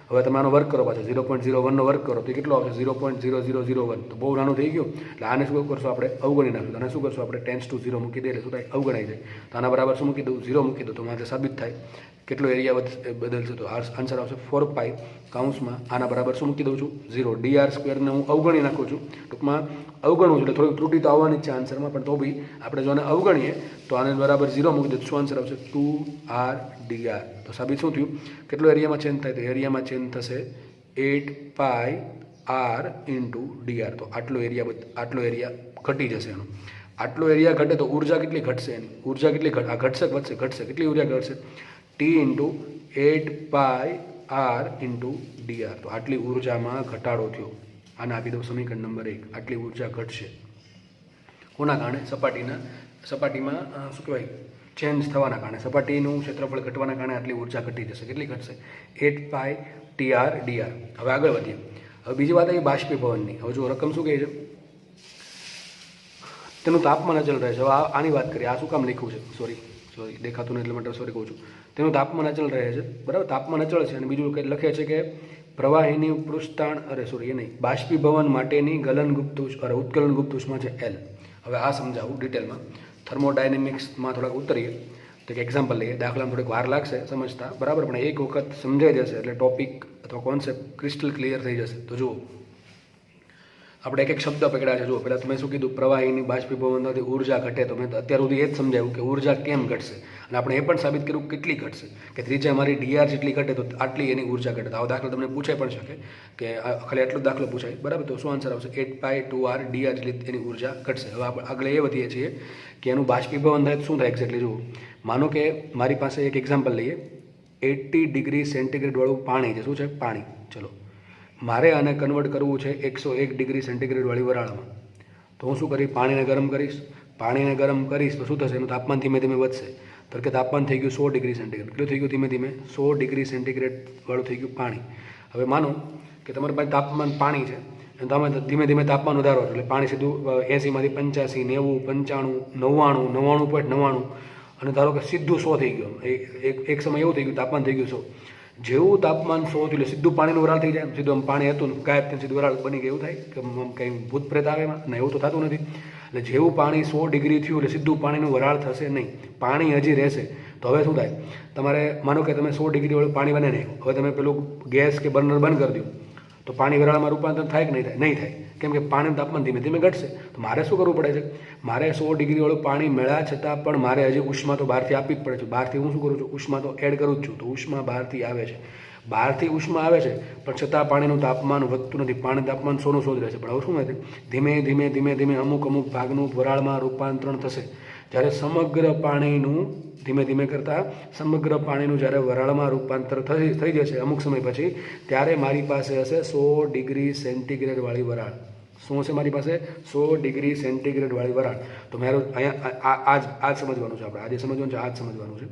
હવે તમે આનો વર્ક કરો પાછો 0.01નો વર્ક કરો તો કેટલો આવશે 0.0001. તો બહુ નાનું થઈ ગયું. એટલે આને શું કરશું આપણે અવગણી નાખશું. આને શું કરશું આપણે ટેન્સ ટુ 0 મૂકી દઈએ એટલે શું થાય અવગણાઈ જાય. તો આના બરાબર શું મૂકી દઉં 0 મૂકી દઉં તો મારે સાબિત થાય કેટલો એરિયા બદલશે. તો આન્સર આવશે 4π કાઉન્સમાં આના બરાબર શું મૂકી દઉં છું 0. ડીઆર સ્ક્વેરને હું અવગણી નાખું છું. ટૂંકમાં અવગણવું છું એટલે થોડીક ત્રુટી તો આવવાની જ છે આન્સરમાં, પણ તો બી આપણે જો આને અવગણીએ તો આને બરાબર 0 મૂકી દઉં. શું આન્સર આવશે 2r ડીઆર. તો સાબિત શું થયું કેટલો એરિયામાં ચેન્જ થાય તો એરિયામાં ચેન્જ થશે 8π r ઇન્ટુ ડીઆર. તો આટલો એરિયા ઘટી જશે એનો. આટલો એરિયા ઘટે તો ઉર્જા કેટલી ઘટશે એની ઉર્જા કેટલી આ ઘટશે વધશે ઘટશે કેટલી ઉર્જા ઘટશે t into 8π r into d r. તો આટલી ઉર્જામાં ઘટાડો થયો. આને આપી દઉં સમીકરણ નંબર 1. આટલી ઉર્જા ઘટશે કોના કારણે સપાટીમાં શું કહેવાય ચેન્જ થવાના કારણે, સપાટીનું ક્ષેત્રફળ ઘટવાના કારણે આટલી ઉર્જા ઘટી જશે. કેટલી ઘટશે 8π tr dr. હવે આગળ વધીએ. હવે બીજી વાત આવી બાષ્પીભવનની. હવે જો રકમ શું કહે છે તેનું તાપમાન અચલ રહે છે. હવે આની વાત કરીએ. આ શું કામ લખ્યું છે સોરી દેખાતું નહીં એટલે માટે સોરી કહું છું. તેનું તાપમાન અચલ રહે છે બરાબર, તાપમાન અચળ છે. અને બીજું કંઈ લખે છે કે પ્રવાહીની પૃષ્ઠતાણ એ નહીં બાષ્પીભવન માટેની ઉત્કલન ગુપ્ત ઉષ્મા છે L. હવે આ સમજાવું ડિટેલમાં. થર્મોડાયનેમિક્સમાં થોડાક ઉતરીએ તો એક એક્ઝામ્પલ લઈએ. દાખલામાં થોડીક વાર લાગશે સમજતા બરાબર, પણ એક વખત સમજાઈ જશે એટલે ટોપિક અથવા કોન્સેપ્ટ ક્રિસ્ટલ ક્લિયર થઈ જશે. તો જુઓ આપણે એક શબ્દ પકડ્યા છે. જુઓ પહેલાં તમે શું કીધું પ્રવાહીની બાષ્પીભવનથી ઉર્જા ઘટે. તો મેં અત્યાર સુધી એ જ સમજાવ્યું કે ઉર્જા કેમ ઘટશે અને આપણે એ પણ સાબિત કર્યું કેટલી ઘટશે કે ત્રિજ્યા મારી ડીઆર જેટલી ઘટે તો આટલી એની ઉર્જા ઘટે. આવો દાખલો તમને પૂછાઈ પણ શકે કે ખાલી આટલો દાખલો પૂછાય બરાબર. તો શું આન્સર આવશે 8π 2r ડીઆર જેટલી એની ઉર્જા ઘટશે. હવે આપણે આગળ એ વધીએ છીએ કે એનું બાષ્પીભવન થાય શું થાય એક્ઝેક્ટલી. જુઓ માનો કે મારી પાસે એક એક્ઝામ્પલ લઈએ 80 ડિગ્રી સેન્ટીગ્રેડ વાળું પાણી છે. શું છે પાણી. ચલો મારે આને કન્વર્ટ કરવું છે 101 ડિગ્રી સેન્ટીગ્રેડ વાળી વરાળમાં. તો હું શું કરીશ પાણીને ગરમ કરીશ તો શું થશે એનું તાપમાન ધીમે ધીમે વધશે. તો કે તાપમાન થઈ ગયું 100 ડિગ્રી સેન્ટીગ્રેડ. કેટલું થઈ ગયું ધીમે ધીમે 100 ડિગ્રી સેન્ટીગ્રેડ વાળું થઈ ગયું પાણી. હવે માનો કે તમારી પાસે તાપમાન પાણી છે અને તમે ધીમે ધીમે તાપમાન વધારો છો એટલે પાણી સીધું 80માંથી 85 90 95 99.99 અને ધારો કે સીધું 100 થઈ ગયું. એક સમય એવું થઈ ગયું તાપમાન થઈ ગયું 100. જેવું તાપમાન 100 થયું એટલે સીધું પાણીનું વરાળ થઈ જાય. સીધું આમ પાણી હતું ગાયબ થઈને સીધું વરાળ બની ગયું. એવું થાય કે કંઈ ભૂત પ્રેત આવે એમાં ના, એવું તો થતું નથી. એટલે જેવું પાણી 100 ડિગ્રી થયું એટલે સીધું પાણીનું વરાળ થશે નહીં, પાણી હજી રહેશે. તો હવે શું થાય તમારે માનો કે તમે 100 ડિગ્રી વાળું પાણી બનાવી નાખ્યું. હવે તમે પેલું ગેસ કે બર્નર બંધ કરી દો તો પાણી વરાળમાં રૂપાંતર થાય કે નહીં થાય કેમ કે પાણીનું તાપમાન ધીમે ધીમે ઘટશે. તો મારે શું કરવું પડે છે મારે 100 ડિગ્રી વાળું પાણી મળ્યા છતાં પણ મારે હજી ઉષ્મા તો બહારથી આપવી જ પડે છે. બહારથી હું શું કરું છું ઉષ્મા તો એડ કરું જ છું. તો ઉષ્મા બહારથી આવે છે ઉષ્મા આવે છે પણ છતાં પાણીનું તાપમાન વધતું નથી. પાણીનું તાપમાન 100નું 100 જ રહે છે. પણ હવે શું થાય ધીમે ધીમે અમુક ભાગનું વરાળમાં રૂપાંતરણ થશે. જ્યારે સમગ્ર પાણીનું જ્યારે વરાળમાં રૂપાંતર થઈ જશે અમુક સમય પછી ત્યારે મારી પાસે હશે 100 ડિગ્રી સેન્ટીગ્રેડ વાળી વરાળ. શું હશે મારી પાસે 100 ડિગ્રી સેન્ટીગ્રેડ વાળી વરાળ. તો મારું અહીંયા આ જ સમજવાનું છે. આપણે આજે સમજવાનું છે આ જ સમજવાનું છે.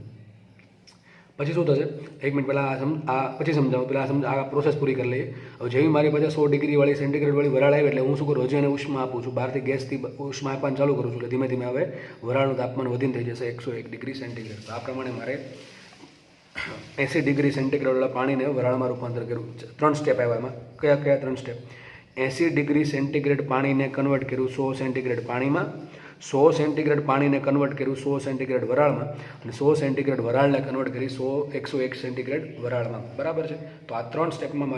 પછી શું થશે, 1 મિનિટ પહેલાં આ પછી સમજાવું, પહેલાં આ પ્રોસેસ પૂરી કરી લઈએ. હવે જેવી મારી પાસે 100 ડિગ્રી સેન્ટીગ્રેડવાળી વરાળ આવી એટલે હું શું કરું, હજી એને ઉષ્મા આપું છું, બહારથી ગેસથી ઉષ્મા આપવાનું ચાલુ કરું છું. એટલે ધીમે ધીમે હવે વરાળનું તાપમાન વધીને થઈ જશે 101 ડિગ્રી સેન્ટીગ્રેડ. તો આ પ્રમાણે મારે 80 ડિગ્રી સેન્ટીગ્રેડવાળા પાણીને વરાળમાં રૂપાંતર કર્યું. 3 સ્ટેપ આવ્યા એમાં. કયા 3 સ્ટેપ? 80 ડિગ્રી સેન્ટીગ્રેડ પાણીને કન્વર્ટ કર્યું 100 સેન્ટીગ્રેડ પાણીમાં, 100 સેન્ટીગ્રેડ પાણીને કન્વર્ટ કર્યું 100 સેન્ટીગ્રેડ વરાળમાં, અને 100 સેન્ટીગ્રેડ વરાળને કન્વર્ટ કરી 101 સેન્ટીગ્રેડ વરાળમાં. બરાબર છે. તો આ 3 સ્ટેપમાં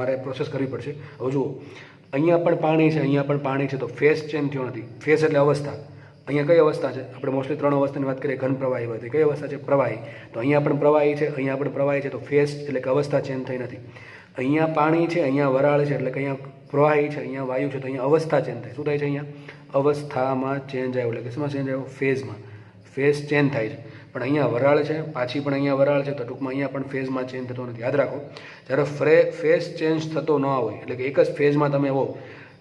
મારે પ્રોસેસ કરવી પડશે. હવે જુઓ, અહીંયા પણ પાણી છે, અહીંયા પણ પાણી છે, તો ફેઝ ચેન્જ થયો નથી. ફેઝ એટલે અવસ્થા. અહીંયા કઈ અવસ્થા છે? આપણે મોસ્ટલી 3 અવસ્થાની વાત કરીએ. ઘન પ્રવાહી હોય તો કઈ અવસ્થા છે? પ્રવાહી. તો અહીંયા પણ પ્રવાહી છે, અહીંયા પણ પ્રવાહી છે, તો ફેઝ એટલે કે અવસ્થા ચેન્જ થઈ નથી. અહીંયા પાણી છે, અહીંયા વરાળ છે, એટલે કે અહીંયા પ્રવાહી છે, અહીંયા વાયુ છે, તો અહીંયા અવસ્થા ચેન્જ થાય. શું થાય છે? અહીંયા અવસ્થામાં ચેન્જ આવ્યો, એટલે કે શેમાં ચેન્જ આવ્યો? ફેઝમાં. ફેઝ ચેન્જ થાય છે. પણ અહીંયા વરાળ છે, પાછી પણ અહીંયા વરાળ છે, તો ટૂંકમાં અહીંયા પણ ફેઝમાં ચેન્જ થતો નથી. યાદ રાખો, જ્યારે ફેઝ ચેન્જ થતો ન હોય, એટલે કે એક જ ફેઝમાં તમે હો,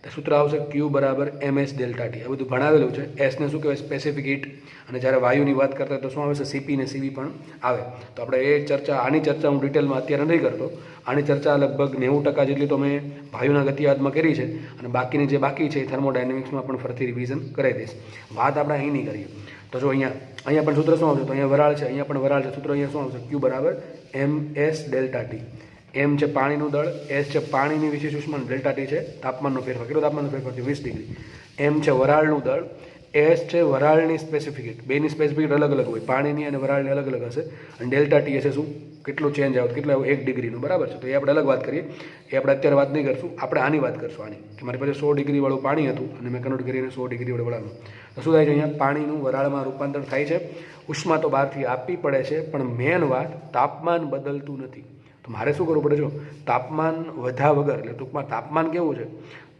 તો સૂત્ર આવશે Q બરાબર MS ડેલ્ટા T. આ બધું ભણાવેલું છે. એસને શું કહેવાય? Specific heat. અને જ્યારે વાયુની વાત કરતા હોય તો શું આવે છે? CP ને CV પણ આવે. તો આપણે આની ચર્ચા હું ડિટેલમાં અત્યારે નથી કરતો. આની ચર્ચા લગભગ 90% જેટલી તો મેં વાયુના ગતિવાદમાં કરી છે, અને બાકીની જે બાકી છે એ થર્મોડાયનેમિક્સમાં પણ ફરીથી રિવિઝન કરી દઈશ. વાત આપણે અહીં નહીં કરીએ. તો જો અહીંયા પણ સૂત્ર શું આવશે? તો અહીંયા વરાળ છે, અહીંયા પણ વરાળ છે. સૂત્ર અહીંયા શું આવશે? Q બરાબર MS ડેલ્ટા T. M છે પાણીનું દળ, S છે પાણીની વિશેષ ઉષ્મા, ડેલ્ટા T છે તાપમાનનો ફેરફાર. કેટલો તાપમાનનો ફેરફાર છે? 20 ડિગ્રી. M છે વરાળનું દળ, S છે વરાળની સ્પેસિફિક હીટ. બેની સ્પેસિફિક હીટ અલગ અલગ હોય, પાણીની અને વરાળની અલગ અલગ હશે. અને ડેલ્ટા T હશે શું? કેટલું ચેન્જ આવે, કેટલું આવ્યું? 1 ડિગ્રીનું. બરાબર છે. તો એ આપણે અલગ વાત કરીએ, એ આપણે અત્યારે વાત નહીં કરશું. આપણે આની વાત કરશું. આની કે મારી પાસે 100 ડિગ્રીવાળું પાણી હતું અને મેં કન્વર્ટ કરીને 100 ડિગ્રીવાળું વરાળનું. તો શું થાય છે? અહીંયા પાણીનું વરાળમાં રૂપાંતર થાય છે. ઉષ્મા તો બહારથી આપવી પડે છે, પણ મેન વાત તાપમાન બદલતું નથી. તો મારે શું કરવું પડે? જો તાપમાન વધ્યા વગર, એટલે ટૂંકમાં તાપમાન કેવું છે?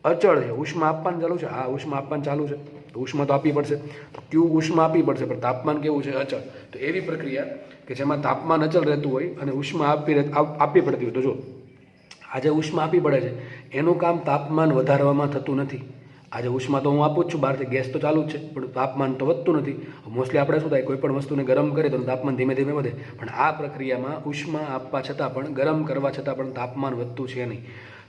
અચળ છે. ઉષ્મા આપવાનું ચાલુ છે. હા, ઉષ્મા આપવાનું ચાલુ છે, તો ઉષ્મા તો આપવી પડશે. તો Q ઉષ્મા આપવી પડશે, પણ તાપમાન કેવું છે? અચળ. તો એવી પ્રક્રિયા કે જેમાં તાપમાન અચળ રહેતું હોય અને ઉષ્મા આપવી પડતી હોય. તો જો આજે ઉષ્મા આપવી પડે છે, એનું કામ તાપમાન વધારવામાં થતું નથી. આજે ઉષ્મા તો હું આપું જ છું, બહારથી ગેસ તો ચાલુ જ છે, પણ તાપમાન તો વધતું નથી. મોસ્ટલી આપણે શું થાય? કોઈ પણ વસ્તુને ગરમ કરીએ તો તાપમાન ધીમે ધીમે વધે, પણ આ પ્રક્રિયામાં ઉષ્મા આપવા છતાં પણ, ગરમ કરવા છતાં પણ તાપમાન વધતું છે નહીં.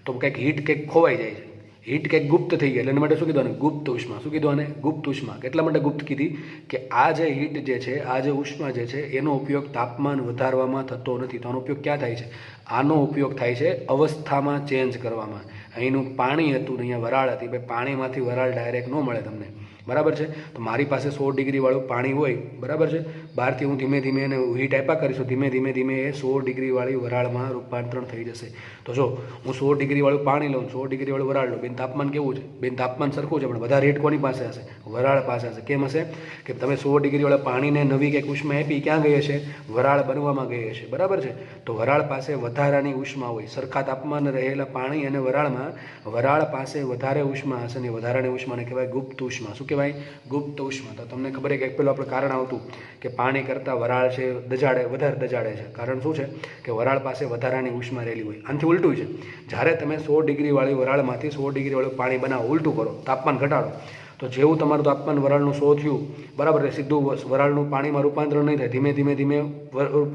તો કંઈક હીટ કંઈક ખોવાઈ જાય છે, હીટ કંઈક ગુપ્ત થઈ ગઈ. એટલે એના માટે શું કીધું? ગુપ્ત ઉષ્મા. શું કીધું આને? ગુપ્ત ઉષ્મા. કેટલા માટે ગુપ્ત કીધી? કે આ જે હીટ જે છે, આ જે ઉષ્મા જે છે, એનો ઉપયોગ તાપમાન વધારવામાં થતો નથી. તો આનો ઉપયોગ ક્યાં થાય છે? આનો ઉપયોગ થાય છે અવસ્થામાં ચેન્જ કરવામાં. અહીંનું પાણી હતું ને અહીંયા વરાળ હતી, ભાઈ પાણીમાંથી વરાળ ડાયરેક્ટ ન મળે તમને. બરાબર છે. તો મારી પાસે 100 ડિગ્રીવાળું પાણી હોય, બરાબર છે, બહારથી હું ધીમે ધીમે એને હીટ આપ્યા કરીશું, ધીમે ધીમે એ 100 ડિગ્રીવાળી વરાળમાં રૂપાંતરણ થઈ જશે. તો જો હું 100 ડિગ્રીવાળું પાણી લઉં, 100 ડિગ્રીવાળું વરાળ લઉં, બેન તાપમાન કેવું છે? બેન તાપમાન સરખું છે, પણ વધારે હીટ કોની પાસે હશે? વરાળ પાસે હશે. કેમ હશે? કે તમે 100 ડિગ્રીવાળા પાણીને નવી કંઈક ઉષ્મા આપી, ક્યાં ગઈ હશે? વરાળ બનવામાં ગઈ હશે. બરાબર છે. તો વરાળ પાસે વધારાની ઉષ્મા હોય. સરખા તાપમાન રહેલા પાણી અને વરાળમાં વરાળ પાસે વધારે ઉષ્મા હશે, ને વધારાની ઉષ્માને કહેવાય ગુપ્ત ઉષ્મા. શું કહેવાય? ગુપ્ત ઉષ્મા. તો તમને ખબર છે કે એક પેલું આપણે કારણ આવતું કે પાણી કરતાં વરાળ છે વધારે દજાડે છે. કારણ શું છે? કે વરાળ પાસે વધારાની ઉષ્મા રહેલી હોય. આનાથી ઉલટું છે. જ્યારે તમે 100 ડિગ્રીવાળી વરાળમાંથી 100 ડિગ્રીવાળું પાણી બનાવો, ઉલટું કરો, તાપમાન ઘટાડો, તો જેવું તમારું તાપમાન વરાળનું 100 થયું, બરાબર, સીધું વરાળનું પાણીમાં રૂપાંતરણ નહીં થાય, ધીમે ધીમે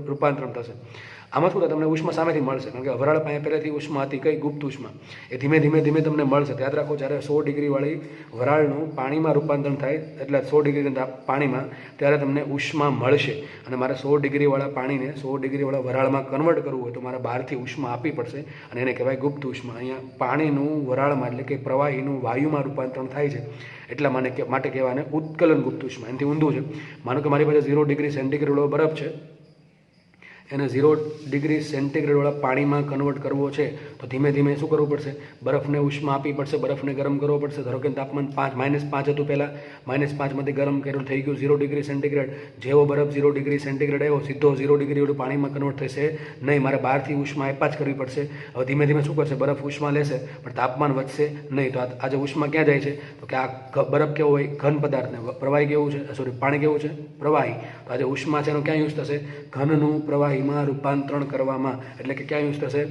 રૂપાંતરણ થશે. આમાં શું થાય? તમને ઉષ્મા સામેથી મળશે, કારણ કે વરાળ પાસે પહેલેથી ઉષ્મા હતી, કઈ? ગુપ્ત ઉષ્મા. એ ધીમે ધીમે તમને મળશે. યાદ રાખો, જ્યારે 100 ડિગ્રીવાળી વરાળનું પાણીમાં રૂપાંતરણ થાય, એટલે 100 ડિગ્રી પાણીમાં, ત્યારે તમને ઉષ્મા મળશે. અને મારે 100 ડિગ્રીવાળા પાણીને 100 ડિગ્રીવાળા વરાળમાં કન્વર્ટ કરવું હોય તો મારે બહારથી ઉષ્મા આપવી પડશે, અને એને કહેવાય ગુપ્ત ઉષ્મા. અહીંયા પાણીનું વરાળમાં, એટલે કે પ્રવાહીનું વાયુમાં રૂપાંતરણ થાય છે, એટલા માટે કહેવાને ઉત્કલન ગુપ્ત ઉષ્મા. એનાથી ઊંધું છે. માનો કે મારી પાસે 0 ડિગ્રી સેન્ટીગ્રેડવાળો બરફ છે, એને 0 ડિગ્રી સેન્ટીગ્રેડવાળા પાણીમાં કન્વર્ટ કરવો છે, તો ધીમે ધીમે શું કરવું પડશે? બરફને ઉષ્મા આપવી પડશે, બરફને ગરમ કરવો પડશે. ધારો કે તાપમાન -5 હતું પહેલાં, -5માંથી ગરમ કર્યું, થઈ ગયું 0 ડિગ્રી સેન્ટીગ્રેડ. જેવો બરફ 0 ડિગ્રી સેન્ટીગ્રેડ આવ્યો, સીધો 0 ડિગ્રીવાળું પાણીમાં કન્વર્ટ થશે નહીં. મારે બહારથી ઉષ્મા આપ્યા જ કરવી પડશે. હવે ધીમે ધીમે શું કરશે? બરફ ઉષ્મા લેશે, પણ તાપમાન વધશે નહીં. તો આજે ઉષ્મા ક્યાં જાય છે? તો કે આ બરફ કેવો હોય? ઘન પદાર્થને. પ્રવાહી કેવું છે? પાણી કેવું છે? પ્રવાહી. તો આજે ઉષ્મા છે એનો ક્યાં યુઝ થશે? ઘનનું પ્રવાહીમાં રૂપાંતરણ કરવામાં. એટલે કે ક્યાં યુઝ થશે?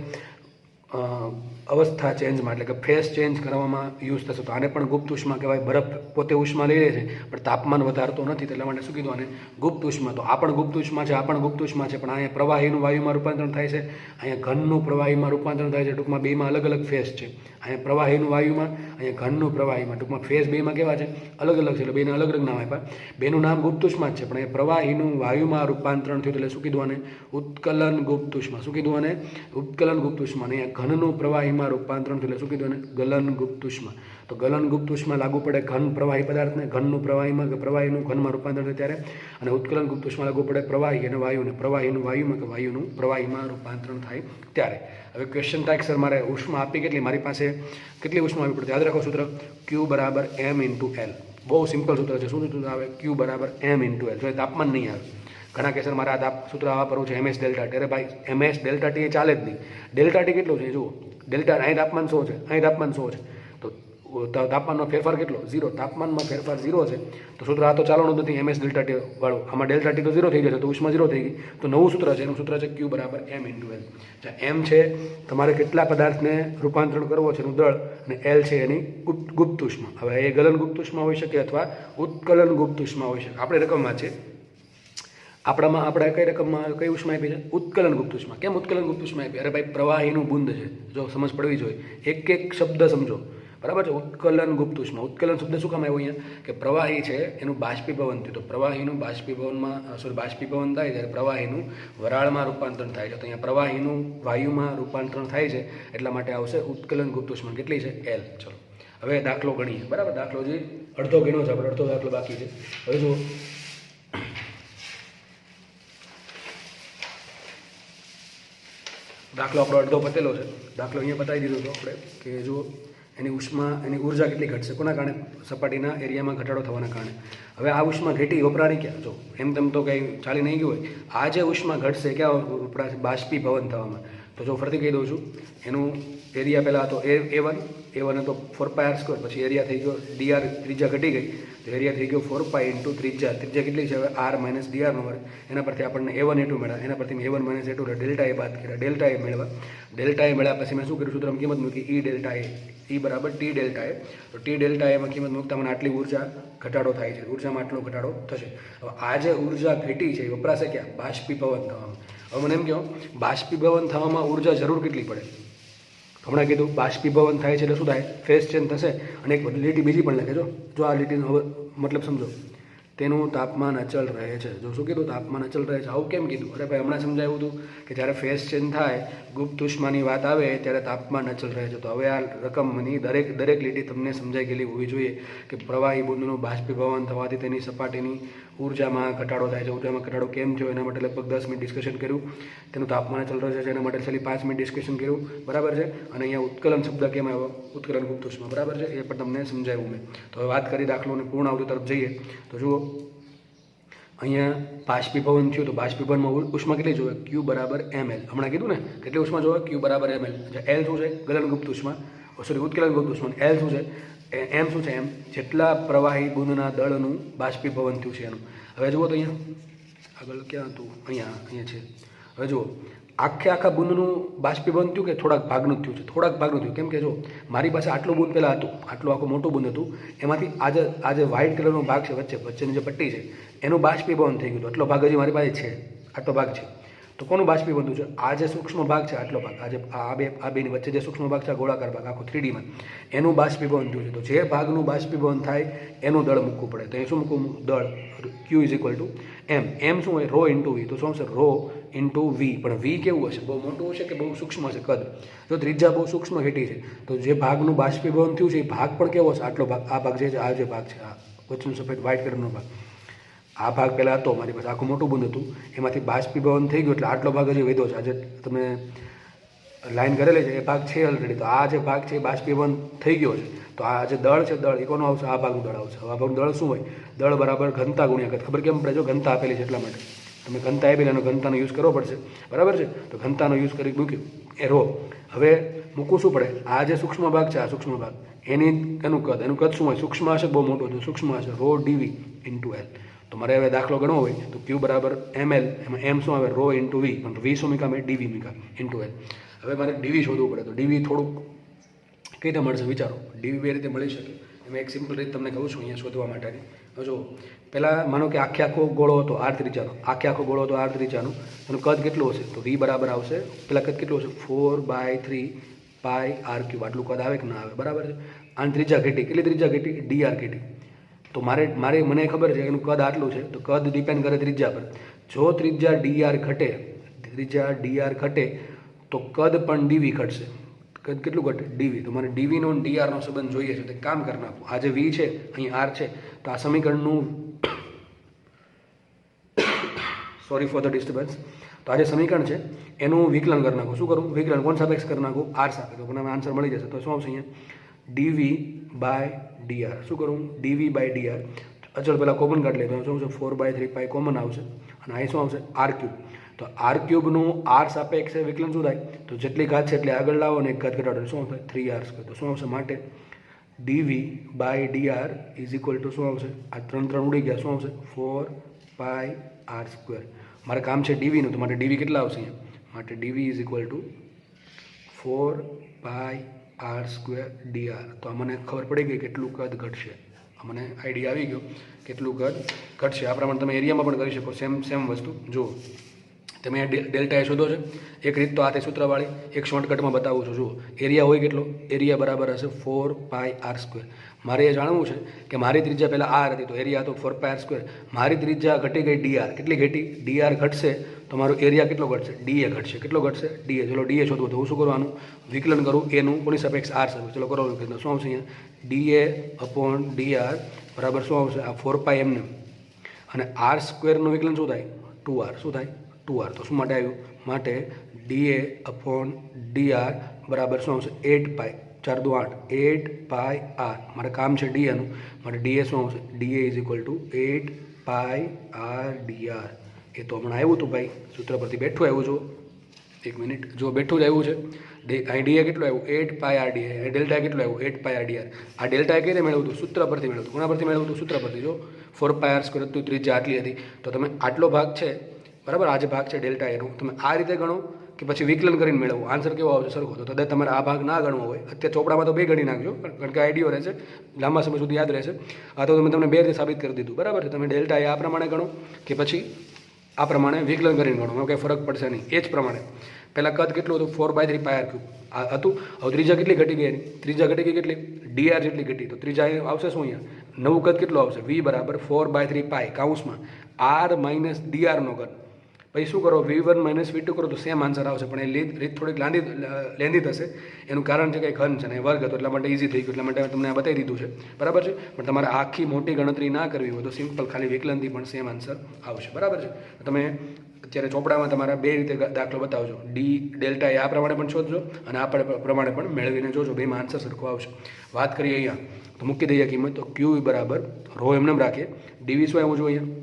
અવસ્થા ચેન્જમાં એટલે કે ફેસ ચેન્જ કરવામાં યુઝ થશે. તો આને પણ ગુપ્ત ઉષ્મા કહેવાય. બરફ પોતે ઉષ્મા લઈ લે છે પણ તાપમાન વધારતો નથી, એટલા માટે શું કીધું આને ગુપ્ત ઉષ્મા. તો આ પણ ગુપ્ત ઉષ્મા છે, આ પણ ગુપ્ત ઉષ્મા છે, પણ અહીંયા પ્રવાહીનું વાયુમાં રૂપાંતરણ થાય છે, અહીંયા ઘનનું પ્રવાહીમાં રૂપાંતરણ થાય છે. ટૂંકમાં બેમાં અલગ અલગ ફેસ છે. અહીંયા પ્રવાહીનું વાયુમાં, અહીંયા ઘનનું પ્રવાહીમાં. ટૂંકમાં ફેસ બેમાં કેવા છે? અલગ અલગ છે, એટલે બેના અલગ અલગ નામ આપ્યા. બેનું નામ ગુપ્ત ઉષ્મા જ છે, પણ અહીંયા પ્રવાહીનું વાયુમાં રૂપાંતરણ થયું એટલે શું કીધું આને? ઉત્કલન ગુપ્ત ઉષ્મા. શું કીધું આને? ઉત્કલન ગુપ્ત ઉષ્મા. અહીંયા ઘનનું પ્રવાહીમાં રૂપાંતરણ થયું એટલે શું કીધું આને? ગલન ગુપ્ત ઉષ્મા. તો ગલન ગુપ્ત ઉષ્મા લાગુ પડે ઘન પ્રવાહી પદાર્થને, ઘનનું પ્રવાહીમાં કે પ્રવાહીનું ઘનમાં રૂપાંતરણ થાય ત્યારે. અને ઉત્કલન ગુપ્ત ઉષ્મા લાગુ પડે પ્રવાહી અને વાયુને, પ્રવાહીનું વાયુમાં કે વાયુનું પ્રવાહીમાં રૂપાંતરણ થાય ત્યારે. હવે ક્વેશ્ચન થાય કે સર મારે ઉષ્મા આપી કેટલી, મારી પાસે કેટલી ઉષ્મા આપવી પડે? યાદ રાખો સૂત્ર Q બરાબર m ઇન્ટુ L. બહુ સિમ્પલ સૂત્ર છે. શું સૂત્ર આવે? Q બરાબર m ઇન્ટુ L. જો એ તાપમાન નહીં આવે. ઘણા કે સર મારે આ સૂત્ર વાપરવું છે MS ડેલ્ટા ટી. અરે ભાઈ MS ડેલ્ટા ટી એ ચાલે જ નહીં. ડેલ્ટા ટી કેટલું છે જુઓ, ડેલ્ટા અહીં તાપમાન 100 છે, અહીં તાપમાન 100 છે, તો તાપમાનનો ફેરફાર કેટલો? 0. તાપમાનમાં ફેરફાર 0 છે, તો સૂત્ર આ તો ચાલવાનું નથી MS ડેલ્ટા ટી વાળું. આમાં ડેલ્ટા ટી તો 0 થઈ જશે, તો ઉષ્મા 0 થઈ ગઈ. તો નવું સૂત્ર છે, એનું સૂત્ર છે Q બરાબર m ઇન્ટુ L. M છે તમારે કેટલા પદાર્થને રૂપાંતરણ કરવો છે એનું દળ, અને L છે એની ગુપ્ત ઉષ્મા. હવે એ ગલન ગુપ્ત ઉષ્મા હોઈ શકે અથવા ઉત્કલન ગુપ્ત ઉષ્મા હોઈ શકે. આપણે રકમમાં છે, આપણામાં આપણે કઈ રકમમાં કઈ ઉષ્મા આપી છે? ઉત્કલન ગુપ્ત ઉષ્મા. કેમ ઉત્કલન ગુપ્ત ઉષ્મા આપી? અરે ભાઈ પ્રવાહીનું બુંદ છે, જો સમજ પડવી જોઈએ, એક એક શબ્દ સમજો, બરાબર છે. ઉત્કલન ગુપ્ત ઉષ્મા. ઉત્કલન શબ્દ શું કામ આવ્યો અહીંયા? કે પ્રવાહી છે એનું બાષ્પીભવન થયું, તો પ્રવાહીનું બાષ્પીભવન થાય ત્યારે પ્રવાહીનું વરાળમાં રૂપાંતરણ થાય છે. તો અહીંયા પ્રવાહીનું વાયુમાં રૂપાંતરણ થાય છે, એટલા માટે આવશે ઉત્કલન ગુપ્ત ઉષ્મા. કેટલી છે? L. ચલો હવે દાખલો ગણીએ. બરાબર, દાખલો જે અડધો ગણ્યો છે આપણે, અડધો દાખલો બાકી છે. હવે જુઓ, દાખલો આપણો અડધો પતેલો છે. દાખલો અહીંયા બતાવી દીધો હતો આપણે કે જો એની ઉષ્મા, એની ઉર્જા કેટલી ઘટશે, કોના કારણે? સપાટીના એરિયામાં ઘટાડો થવાના કારણે. હવે આ ઉષ્મા ઘટી વપરાણી ક્યાં? જો એમ તેમ તો કંઈ ચાલી નહીં ગયું હોય. આ જે ઉષ્મા ઘટશે ક્યાં વપરાશે? બાષ્પીભવન થવામાં. તો જો ફરીથી કહી દઉં છું, એનું એરિયા પહેલાં હતો A1 હતો 4πr², પછી એરિયા થઈ ગયો dr, ત્રિજ્યા ઘટી ગઈ તો એરિયા થઈ ગયો 4π ઇન્ટુ ત્રિજ્યા. ત્રિજ્યા કેટલી છે હવે? r માઇનસ dr નો વર્ગ. એના પરથી આપણને A1 A2 મળ્યા, એના પરથી મેં A1 માઇનસ A2 ડેલ્ટા એ બાદ કર્યા, ડેલ્ટા એ મેળવ્યા. ડેલ્ટા એ મળ્યા પછી મેં શું કર્યું? સૂત્રમાં કિંમત મૂકી E ડેલ્ટા એ, E બરાબર T ડેલ્ટા એ. તો T ડેલ્ટા એમાં કિંમત મૂકતા મને આટલી ઉર્જા ઘટાડો થાય છે, ઉર્જામાં આટલો ઘટાડો થશે. હવે આ જે ઉર્જા ઘટી છે એ વપરાશે ક્યાં? બાષ્પીભવન થવામાં. હવે મને એમ કહો, બાષ્પીભવન થવામાં ઉર્જા જરૂર કેટલી પડે? હમણાં કીધું બાષ્પીભવન થાય છે એટલે શું થાય? ફેઝ ચેન્જ થશે. અને એક લીટી બીજી પણ લખે, જો આ લીટીનો હવે મતલબ સમજો, તેનું તાપમાન અચલ રહે છે. જો શું કીધું? તાપમાન અચલ રહે છે. આવું કેમ કીધું? અરે ભાઈ હમણાં સમજાવ્યું હતું કે જ્યારે ફેઝ ચેન્જ થાય, ગુપ્ત ઉષ્માની વાત આવે ત્યારે તાપમાન અચલ રહે છે. તો હવે આ રકમની દરેક લીટી તમને સમજાઈ ગયેલી હોવી જોઈએ કે પ્રવાહી બુંદનું બાષ્પીભવન થવાથી તેની સપાટીની ઉર્જામાં ઘટાડો થાય છે. ઉર્જામાં ઘટાડો કેમ થયો એના માટે લગભગ 10 મિનિટ ડિસ્કશન કર્યું. તેનું તાપમાન અચલ રહે છે એના માટે છેલ્લી 5 મિનિટ ડિસ્કશન કર્યું, બરાબર છે. અને અહીંયા ઉત્કલન શબ્દ કેમ આવ્યો? ઉત્કલન ગુપ્ત ઉષ્મા, બરાબર છે. એ પણ તમને સમજાવ્યું મેં. તો હવે વાત કરી દાખલોની પૂર્ણ આવૃત્તિ તરફ જઈએ. તો જુઓ, અહીંયા બાષ્પીભવન થયું, તો બાષ્પીભવનમાં ઉષ્મા કેટલી જોવે? Q બરાબર ml. હમણાં કીધું ને કેટલી ઉષ્મા જોવે? Q બરાબર ml. L શું છે? ગલન ગુપ્ત ઉષ્મા, ઉત્કલન ગુપ્ત ઉષ્મા. L શું છે? M શું છે? M જેટલા પ્રવાહી બુંદના દળનું બાષ્પીભવન થયું છે એનું. હવે જુઓ તો અહીંયા આગળ ક્યાં હતું? અહીંયા છે. હવે જુઓ, આખા બુંદનું બાષ્પીભવન થયું કે થોડાક ભાગનું થયું છે? થોડાક ભાગનું થયું. કેમ કે જો મારી પાસે આટલું બુંદ પહેલાં હતું, આટલું આખું મોટું બુંદ હતું, એમાંથી આ જે વ્હાઇટ કલરનો ભાગ છે વચ્ચેની જે પટ્ટી છે એનું બાષ્પીભવન થઈ ગયું. તો આટલો ભાગ હજી મારી પાસે છે, આટલો ભાગ છે. તો કોનું બાષ્પીભવન થયું છે? આ જે સૂક્ષ્મ ભાગ છે, આટલો ભાગ, આ બેની વચ્ચે જે સૂક્ષ્મ ભાગ છે, ગોળાકાર ભાગ આખો 3Dમાં, એનું બાષ્પીભવન થયું છે. તો જે ભાગનું બાષ્પીભવન થાય એનું દળ મૂકવું પડે. તો એ શું મૂકવું? દળ Q is two M. M શું હોય? ρ ઇન્ટુ V. તો શું હશે? ρ ઇન્ટુ V. પણ V કેવું હશે? બહુ મોટું હશે કે બહુ સૂક્ષ્મ હશે કદ? જો ત્રિજ્યા બહુ સૂક્ષ્મ ઘટી છે તો જે ભાગનું બાષ્પીભવન થયું છે એ ભાગ પણ કેવો હશે? આટલો ભાગ, આ ભાગ છે, આ જે ભાગ છે, આ વચ્ચેનો સફેદ વ્હાઇટ કલરનો ભાગ, આ ભાગ પહેલાં હતો મારી પાસે, આખું મોટું બુંદ હતું, એમાંથી બાષ્પીભવન થઈ ગયું એટલે આટલો ભાગ હજી વધ્યો છે. આજે તમે લાઈન કરેલી છે એ ભાગ છે ઓલરેડી. તો આ જે ભાગ છે એ બાષ્પીભવન થઈ ગયો છે. તો આ જે દળ છે, દળ એ કોનું આવશે? આ ભાગનું દળ આવશે. આ ભાગનું દળ શું હોય? દળ બરાબર ઘનતા ગુણ્યા કદ. ખબર કેમ પડે? જો ઘનતા આપેલી છે એટલા માટે. તમે ઘનતા આપેલી, એનો ઘનતાનો યુઝ કરવો પડશે, બરાબર છે. તો ઘનતાનો યુઝ કરી મૂક્યું એ ρ. હવે મૂકવું શું પડે? આ જે સૂક્ષ્મ ભાગ છે, આ સૂક્ષ્મ ભાગ, એનું કદ શું હોય? સૂક્ષ્મ હશે બહુ મોટું છે, સૂક્ષ્મ હશે ρ dV ઇન્ટુ L. તો તો મારે હવે દાખલો ગણવો હોય તો ક્યુ બરાબર ml, એમાં એમ શું આવે રો ઇન્ટુ વી, પણ વી શું મીકા મેં ડીવી મીકા ઇન્ટુ એલ. હવે મારે ડીવી શોધવું પડે, તો ડીવી થોડુંક કઈ રીતે મળશે વિચારો. ડીવી બે રીતે મળી શકે. એમાં એક સિમ્પલ રીત તમને કહું છું અહીંયા શોધવા માટેની. જો પહેલાં માનો કે આખો ગોળો હતો આર ત્રિજ્યાનો, આખો ગોળો હતો આર ત્રિજ્યાનો, એનું કદ કેટલું હશે તો વી બરાબર આવશે, પહેલાં કદ કેટલું હશે 4/3 પાઈ આર ક્યુબ. આટલું કદ આવે કે ના આવે, બરાબર છે. આની ત્રિજ્યા ઘટી, કેટલી ત્રિજ્યા ઘટી ડી આર ઘટી. તો મને ખબર છે એનું કદ આટલું છે, તો કદ ડિપેન્ડ કરે ત્રિજ્યા પર. જો ત્રિજ્યા ડી આર ઘટે તો કદ પણ ડીવી ઘટશે. કદ કેટલું ઘટે ડીવી. તો મને ડીવીનો ડીઆરનો સંબંધ જોઈએ છે, તો કામ કરી નાખું. આ જે વી છે અહીં આર છે, તો આ સમીકરણનું સોરી ફોર ધ ડિસ્ટર્બન્સ, તો આ જે સમીકરણ છે એનું વિકલન કરી નાખું. શું કરું વિકલન, કોણ સાપેક્ષ કરી નાખું આર સાપેક્ષ. તો મને આન્સર મળી જશે. તો શું આવશે અહીંયા ડીવી બાય ડીઆર. શું કરું ડીવી બાય ડીઆર. અચળ પહેલાં કોમન કાઢી લે, તો શું આવશે 4/3 પાઈ કોમન આવશે, અને અહીં શું આવશે આર ક્યુબ. તો આર ક્યુબનું આર સાપેક્ષે વિકલન શું થાય, તો જેટલી ઘાત છે એટલી આગળ લાવો અને એક ઘાત ઘટાડો, શું આવશે 3r². તો શું આવશે માટે dV by dR is equal to શું આવશે, આ 3 ઉડી ગયા, શું આવશે 4πr². મારે કામ છે ડીવીનું, તો માટે ડીવી કેટલા આવશે અહીંયા, માટે ડીવી is equal two 4πr² DR. તો આ મને ખબર પડી ગઈ કેટલું કદ ઘટશે, મને આઈડિયા આવી ગયો કેટલું કદ ઘટશે. આ પ્રમાણે તમે એરિયામાં પણ કરી શકો સેમ વસ્તુ. જુઓ તમે ડેલ્ટા એ શોધો છો, એક રીત તો આ તે સૂત્રવાળી, એક શોર્ટકટમાં બતાવું છું. જુઓ એરિયા હોય કેટલો, એરિયા બરાબર હશે 4πr². મારે એ જાણવું છે કે મારી ત્રિજ્યા પહેલાં આર હતી, તો એરિયા હતો 4πr². મારી ત્રિજ્યા ઘટી ગઈ ડીઆર, કેટલી ઘટી ડીઆર ઘટશે તો મારો એરિયા કેટલો ઘટશે ડીએ ઘટશે. કેટલો ઘટશે ડીએ. ચલો ડીએ શોધવું તો હું શું કરવાનું વિકલન કરું એનું કોની સાપેક્ષ આર સાપેક્ષ. ચલો કરો વિકલન. શું આવશે અહીંયા ડીએ અપોન ડીઆર બરાબર શું આવશે આ 4π એમને, અને r²નું વિકલન શું થાય 2r. શું થાય 2r. તો શું માટે આવ્યું, માટે ડીએ અપોન ડીઆર બરાબર શું આવશે 8π, 4 દુ 8, 8πr. મારે કામ છે ડીએનું, માટે ડીએ શું આવશે d A is equal to 8πr d r. એ તો હમણાં આવ્યું હતું ભાઈ, સૂત્ર પરથી બેઠું આવ્યું છું. એક મિનિટ, જો બેઠું જ આવ્યું છે. અહીં ડીએ કેટલું આવ્યું 8πr ડીએ, ડેલ્ટા કેટલું આવ્યું 8πr ડીઆર. આ ડેલ્ટા કઈ રીતે મેળવ્યું હતું, સૂત્ર પરથી મેળવ્યું હતું. કોના પરથી મેળવ્યું હતું, સૂત્ર પરથી. જો 4πr² હતું, ત્રિજ્યા આટલી હતી, તો તમે આટલો ભાગ છે બરાબર, આ જે ભાગ છે ડેલ્ટા એનો તમે આ રીતે ગણો કે પછી વિકલન કરીને મેળવો, આન્સર કેવો આવશે સરખો. તો કદાચ તમારે આ ભાગ ના ગણવો હોય, અત્યારે ચોપડામાં તો બે ગણી નાખજો, કારણ કે આઈડિયો રહેશે, લાંબા સમય સુધી યાદ રહેશે. આ તો તમને બે રીતે સાબિત કરી દીધું, બરાબર છે. તમે ડેલ્ટા એ આ પ્રમાણે ગણો કે પછી આ પ્રમાણે વિકલન કરીને ગણો, એમાં કંઈ ફરક પડશે નહીં. એ જ પ્રમાણે પહેલાં કદ કેટલું હતું 4/3 પાયર ક્યુબ આ હતું. હવે ત્રીજા કેટલી ઘટી ગઈ, ત્રીજા ઘટી ગઈ કેટલી ડીઆર જેટલી ઘટી. તો ત્રીજા આવશે શું અહીંયા નવું કદ કેટલું આવશે વી બરાબર 4/3 પાઈ કાઉન્સમાં આર માઇનસ ડીઆરનો કદ. પછી શું કરો V1 માઇનસ V2 કરો તો સેમ આન્સર આવશે, પણ એ રીત થોડીક લેન્ધી થશે. એનું કારણ છે કે ઘન છે ને વર્ગ હતો, એટલા માટે ઇઝી થઈ ગયું, એટલા માટે તમને આ બતાવી દીધું છે, બરાબર છે. પણ તમારે આખી મોટી ગણતરી ના કરવી હોય તો સિમ્પલ ખાલી વિકલનથી પણ સેમ આન્સર આવશે, બરાબર છે. તમે અત્યારે ચોપડામાં તમારા બે રીતે દાખલો બતાવજો, ડેલ્ટા એ આ પ્રમાણે પણ શોધજો અને આ પ્રમાણે પણ મેળવીને જોજો, બેમાં આન્સર સરખો આવશે. વાત કરીએ અહીંયા તો મૂકી દઈએ કિંમત, તો ક્યુ બરાબર રો એમને રાખીએ, ડીવી શું આવવું જોઈએ અહીંયા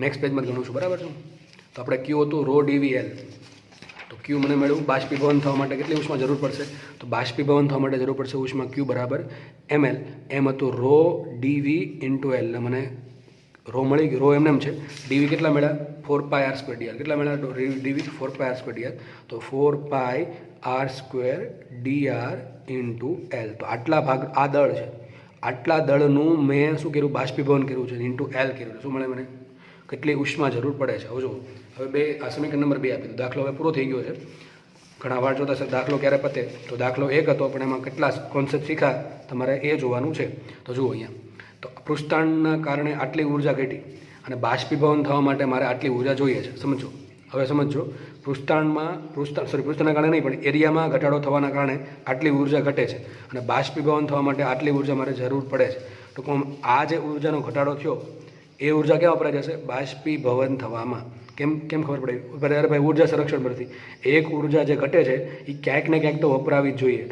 નેક્સ્ટ પેજમાં ગણું છું, બરાબર છે. તો આપણે ક્યુ હતું રો ડીવીએલ, તો ક્યુ મને મળ્યું બાષ્પીભવન થવા માટે કેટલી ઉષ્મા જરૂર પડશે, તો બાષ્પીભવન થવા માટે જરૂર પડશે ઉષ્મા ક્યુ બરાબર ml. એમ હતું રો ડીવી ઇન્ટુ એલ, મને રો મળી ગયું, રો એમ છે. ડીવી કેટલા મળ્યા 4πr² ડીઆર. કેટલા મળ્યા ડીવી 4πr² ડીઆર, તો 4πr² ડીઆર ઇન્ટુ એલ. તો આટલા ભાગ આ દળ છે, આટલા દળનું મેં શું કર્યું બાષ્પીભવન કર્યું છે ઇન્ટુ એલ કર્યું. શું મળે મને કેટલી ઉષ્મા જરૂર પડે છે. હવે જો હવે આ સમીકરણ નંબર 2 આપી દો. દાખલો હવે પૂરો થઈ ગયો છે. ઘણા વાર જોતા છે દાખલો ક્યારે પતે, તો દાખલો 1 હતો પણ એમાં કેટલા કોન્સેપ્ટ શીખા તમારે એ જોવાનું છે. તો જુઓ અહીંયા, તો પૃષ્ઠતાણના કારણે આટલી ઉર્જા ઘટી અને બાષ્પીભવન થવા માટે મારે આટલી ઉર્જા જોઈએ છે. સમજો, હવે સમજો, પૃષ્ઠતાણના કારણે નહીં પણ એરિયામાં ઘટાડો થવાના કારણે આટલી ઉર્જા ઘટે છે અને બાષ્પીભવન થવા માટે આટલી ઉર્જા મારે જરૂર પડે છે. તો આ જે ઉર્જાનો ઘટાડો થયો એ ઉર્જા ક્યાં વપરાઈ જશે બાષ્પીભવન થવામાં. કેમ ખબર પડે અરે ભાઈ ઉર્જા સંરક્ષણ પરથી. એક ઉર્જા જે ઘટે છે એ ક્યાંક ને ક્યાંક તો વપરાવી જ જોઈએ.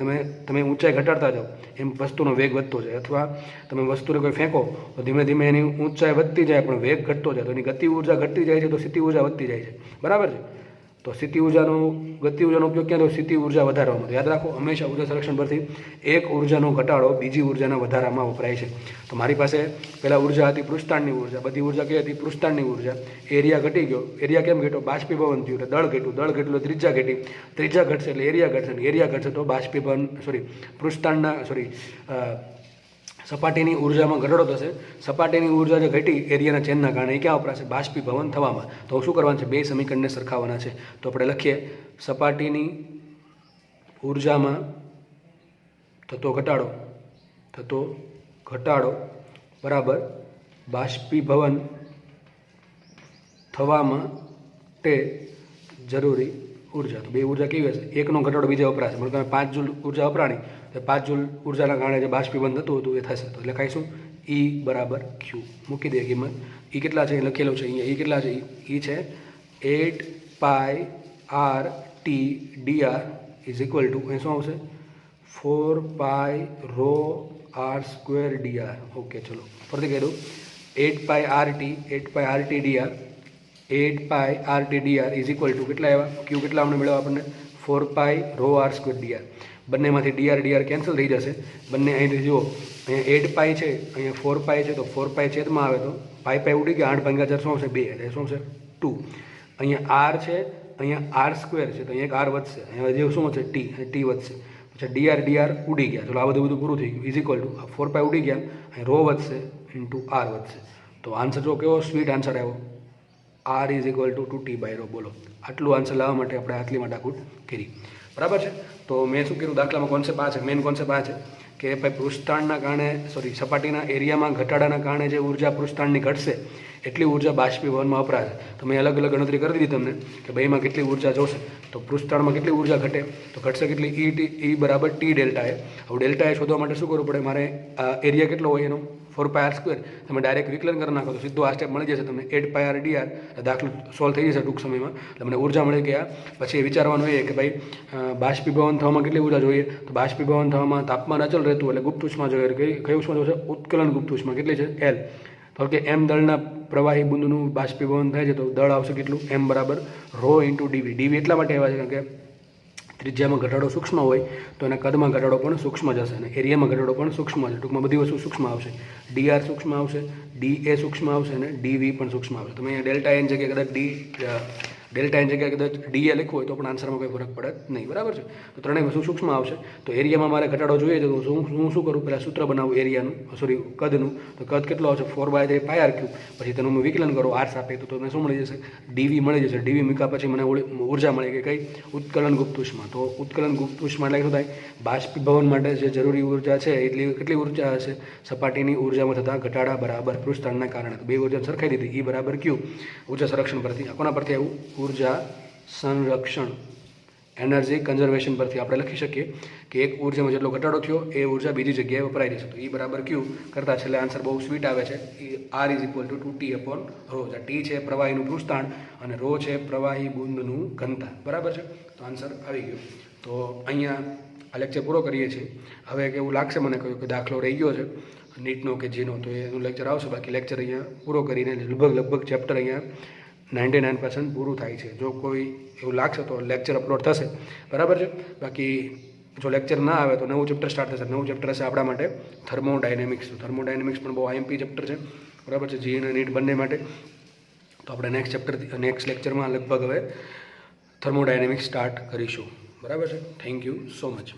તમે ઊંચાઈ ઘટાડતા જાઓ એમ વસ્તુનો વેગ વધતો જાય, અથવા તમે વસ્તુને કોઈ ફેંકો તો ધીમે ધીમે એની ઊંચાઈ વધતી જાય પણ વેગ ઘટતો જાય, તો એની ગતિ ઉર્જા ઘટતી જાય છે તો સ્થિતિ ઉર્જા વધતી જાય છે, બરાબર છે. તો સ્થિતિ ઉર્જાનો ગતિ ઉર્જાનો ઉપયોગ ક્યાં તો સ્થિતિ ઉર્જા વધારવામાં. યાદ રાખો હંમેશા ઉર્જા સંરક્ષણ પરથી એક ઉર્જાનો ઘટાડો બીજી ઉર્જાના વધારામાં વપરાય છે. તો મારી પાસે પહેલાં ઉર્જા હતી પૃષ્ઠતાણની ઉર્જા, બધી ઉર્જા કઈ હતી પૃષ્ઠતાણની ઉર્જા. એરિયા ઘટી ગયો. એરિયા કેમ ઘટ્યો? બાષ્પીભવન થયું એટલે દળ ઘટ્યું, દળ ઘટ્યું એટલે ત્રિજ્યા ઘટી, ત્રિજ્યા ઘટશે એટલે એરિયા ઘટશે, અને એરિયા ઘટશે તો બાષ્પીભવન સપાટીની ઉર્જામાં ઘટાડો થશે. સપાટીની ઉર્જા જે ઘટી એરિયાના ચેનના કારણે એ ક્યાં વપરાશે? બાષ્પીભવન થવામાં. તો શું કરવાનું છે? બે સમીકરણને સરખાવવાના છે. તો આપણે લખીએ સપાટીની ઉર્જામાં થતો ઘટાડો બરાબર બાષ્પીભવન થવામાં તે જરૂરી ઉર્જા. તો બે ઉર્જા કેવી હશે? એકનો ઘટાડો બીજા વપરાશે. મતલબ તમે 5 જૂલ ઉર્જા વપરાણી તો 5 જૂલ ઉર્જાના કારણે જે બાષ્પીભવન થતું હતું એ થશે. તો એટલે લખાઈશું E બરાબર Q. મૂકી દઈએ કિંમત. E કેટલા છે? લખેલું છે અહીંયા. E કેટલા છે? E છે 8 પાઈ RT dr is equal two અહીં શું આવશે? 4 પાઈ રો r² dr. ઓકે ચલો ફરીથી કહી દઉં 8 પાઈ RT dr 8 pi RT dr is equal two કેટલા આવ્યા? Q કેટલા અમને મેળવ્યા આપણને? 4 પાઈ રો r² dr. બંનેમાંથી dr કેન્સલ થઈ જશે. બંને અહીંથી જુઓ અહીંયા 8 પાઈ છે, અહીંયા 4 પાઈ છે, તો 4 પાઈ છેદમાં આવે તો પાઈ ઉડી ગયા, 8 ભાગ્યા 4 શું આવશે? 2 એટલે શું છે? 2. અહીંયા r છે, અહીંયા r² છે, તો અહીંયા એક r વધશે, અહીંયા જે શું છે? t વધશે. પછી dr ઉડી ગયા. ચલો આ બધું પૂરું થઈ ગયું. ઇઝ ઇક્વલ ટુ 4 પાઈ ઉડી ગયા, અહીં રો વધશે ઇન્ટુ r વધશે. તો આન્સર જો કેવો સ્વીટ આન્સર આવ્યો, r is equal two 2t/ρ. બોલો આટલું આન્સર લાવવા માટે આપણે આટલી માટાકૂટ કરી. બરાબર છે. તો મેં શું કર્યું દાખલામાં કોન્સેપ્ટ આ છે, મેઇન કોન્સેપ્ટ આ છે કે ભાઈ પૃષ્ઠતાણના કારણે સપાટીના એરિયામાં ઘટાડાના કારણે જે ઉર્જા પૃષ્ઠતાણની ઘટશે એટલી ઉર્જા બાષ્પીભવનમાં વપરાશે. તો મેં અલગ અલગ ગણતરી કરી દીધી તમને કે ભાઈમાં કેટલી ઉર્જા જોશે. તો પૃષ્ઠતાણમાં કેટલી ઉર્જા ઘટે? તો ઘટશે કેટલી? E બરાબર T ડેલ્ટા એ. હવે ડેલ્ટા એ શોધવા માટે શું કરવું પડે? મારે એરિયા કેટલો હોય એનો 4 પાઈ r². તમે ડાયરેક્ટ વિકલન કરી નાખો તો સીધું આ સ્ટેપ મળી જશે તમને 8 પાઈ r dr. દાખલો સોલ્વ થઈ જશે ટૂંક સમયમાં. એટલે મને ઉર્જા મળી ગયા. પછી એ વિચારવાનું એ કે ભાઈ બાષ્પીભવન થવામાં કેટલી ઉર્જા જોઈએ? તો બાષ્પીભવન થવામાં તાપમાન અચલ રહેતું એટલે ગુપ્ત ઉષ્મા જોઈએ. કઈ ઉષ્મા જોશે? ઉત્કલન ગુપ્ત ઉષ્મા. કેટલી છે? L. તો કે m દળના પ્રવાહી બિંદુનું બાષ્પીભવન થાય છે તો દળ આવશે કેટલું? m બરાબર ρ ઇન્ટુ dv. dv એટલા માટે આવ્યા છે કારણ કે ત્રિજ્યામાં ઘટાડો સૂક્ષ્મ હોય તો એના કદમાં ઘટાડો પણ સૂક્ષ્મ જશે અને એરિયામાં ઘટાડો પણ સૂક્ષ્મ છે. ટૂંકમાં બધી વસ્તુ સૂક્ષ્મ આવશે. dr સૂક્ષ્મ આવશે, da સૂક્ષ્મ આવશે અને dv પણ સૂક્ષ્મ આવશે. તમે અહીંયા ડેલ્ટા એન જગ્યાએ કદાચ da લખવું હોય તો પણ આન્સરમાં કોઈ ફરક પડે નહીં. બરાબર છે. તો ત્રણેય વસ્તુ સૂક્ષ્મ આવશે. તો એરિયામાં મારે ઘટાડો જોઈએ છે તો હું શું કરું? પહેલાં સૂત્ર બનાવું એરિયાનું, કદનું. તો કદ કેટલો આવશે? 4/3 પાઈ r ક્યુબ. પછી તેનું વિકલન કરો r સાપે તો તમને શું મળી જશે? dv મળી જશે. dv મૂક્યા પછી મને ઉર્જા મળી ગઈ કઈ? ઉત્કલન ગુપ્ત ઉષ્મા. તો ઉત્કલન ગુપ્ત ઉષ્મા એટલે શું થાય? બાષ્પીભવન માટે જે જરૂરી ઉર્જા છે એટલી કેટલી ઉર્જા હશે? સપાટીની ઉર્જામાં થતા ઘટાડા બરાબર પૃષ્ઠતાણના કારણે. તો બે ઉર્જા સરખાઈ દીધી. E બરાબર Q ઉર્જા સંરક્ષણ પરથી. કોના પરથી આવ્યું? ઉર્જા સંરક્ષણ એનર્જી કન્ઝર્વેશન પરથી આપણે લખી શકીએ કે એક ઉર્જામાં જેટલો ઘટાડો થયો એ ઉર્જા બીજી જગ્યાએ વપરાઈ જશે. તો E બરાબર Q કરતાં છેલ્લે આન્સર બહુ સ્વીટ આવે છે. R is equal two 2t/ρ. T છે પ્રવાહીનું પૃષ્ઠતાણ અને ρ છે પ્રવાહી બુંદનું ઘનતા. બરાબર છે. તો આન્સર આવી ગયો. તો અહીંયા આ લેક્ચર પૂરો કરીએ છીએ. હવે કે એવું લાગશે મને કહ્યું કે દાખલો રહી ગયો છે નીટનો કે જીનો, તો એનું લેક્ચર આવશે. બાકી લેક્ચર અહીંયા પૂરો કરીને લગભગ ચેપ્ટર અહીંયા 99% પૂરું થાય છે. જો કોઈ એવું લાગશે તો લેક્ચર અપલોડ થશે. બરાબર છે. બાકી જો લેક્ચર ના આવે તો નવું ચેપ્ટર સ્ટાર્ટ થશે. નવું ચેપ્ટર હશે આપણા માટે થર્મોડાયનેમિક્સ. થર્મોડાયનેમિક્સ પણ બહુ IMP ચેપ્ટર છે. બરાબર છે. જી અને નીટ બંને માટે. તો આપણે નેક્સ્ટ લેક્ચરમાં લગભગ હવે થર્મોડાયનેમિક્સ સ્ટાર્ટ કરીશું. બરાબર છે. Thank you so much.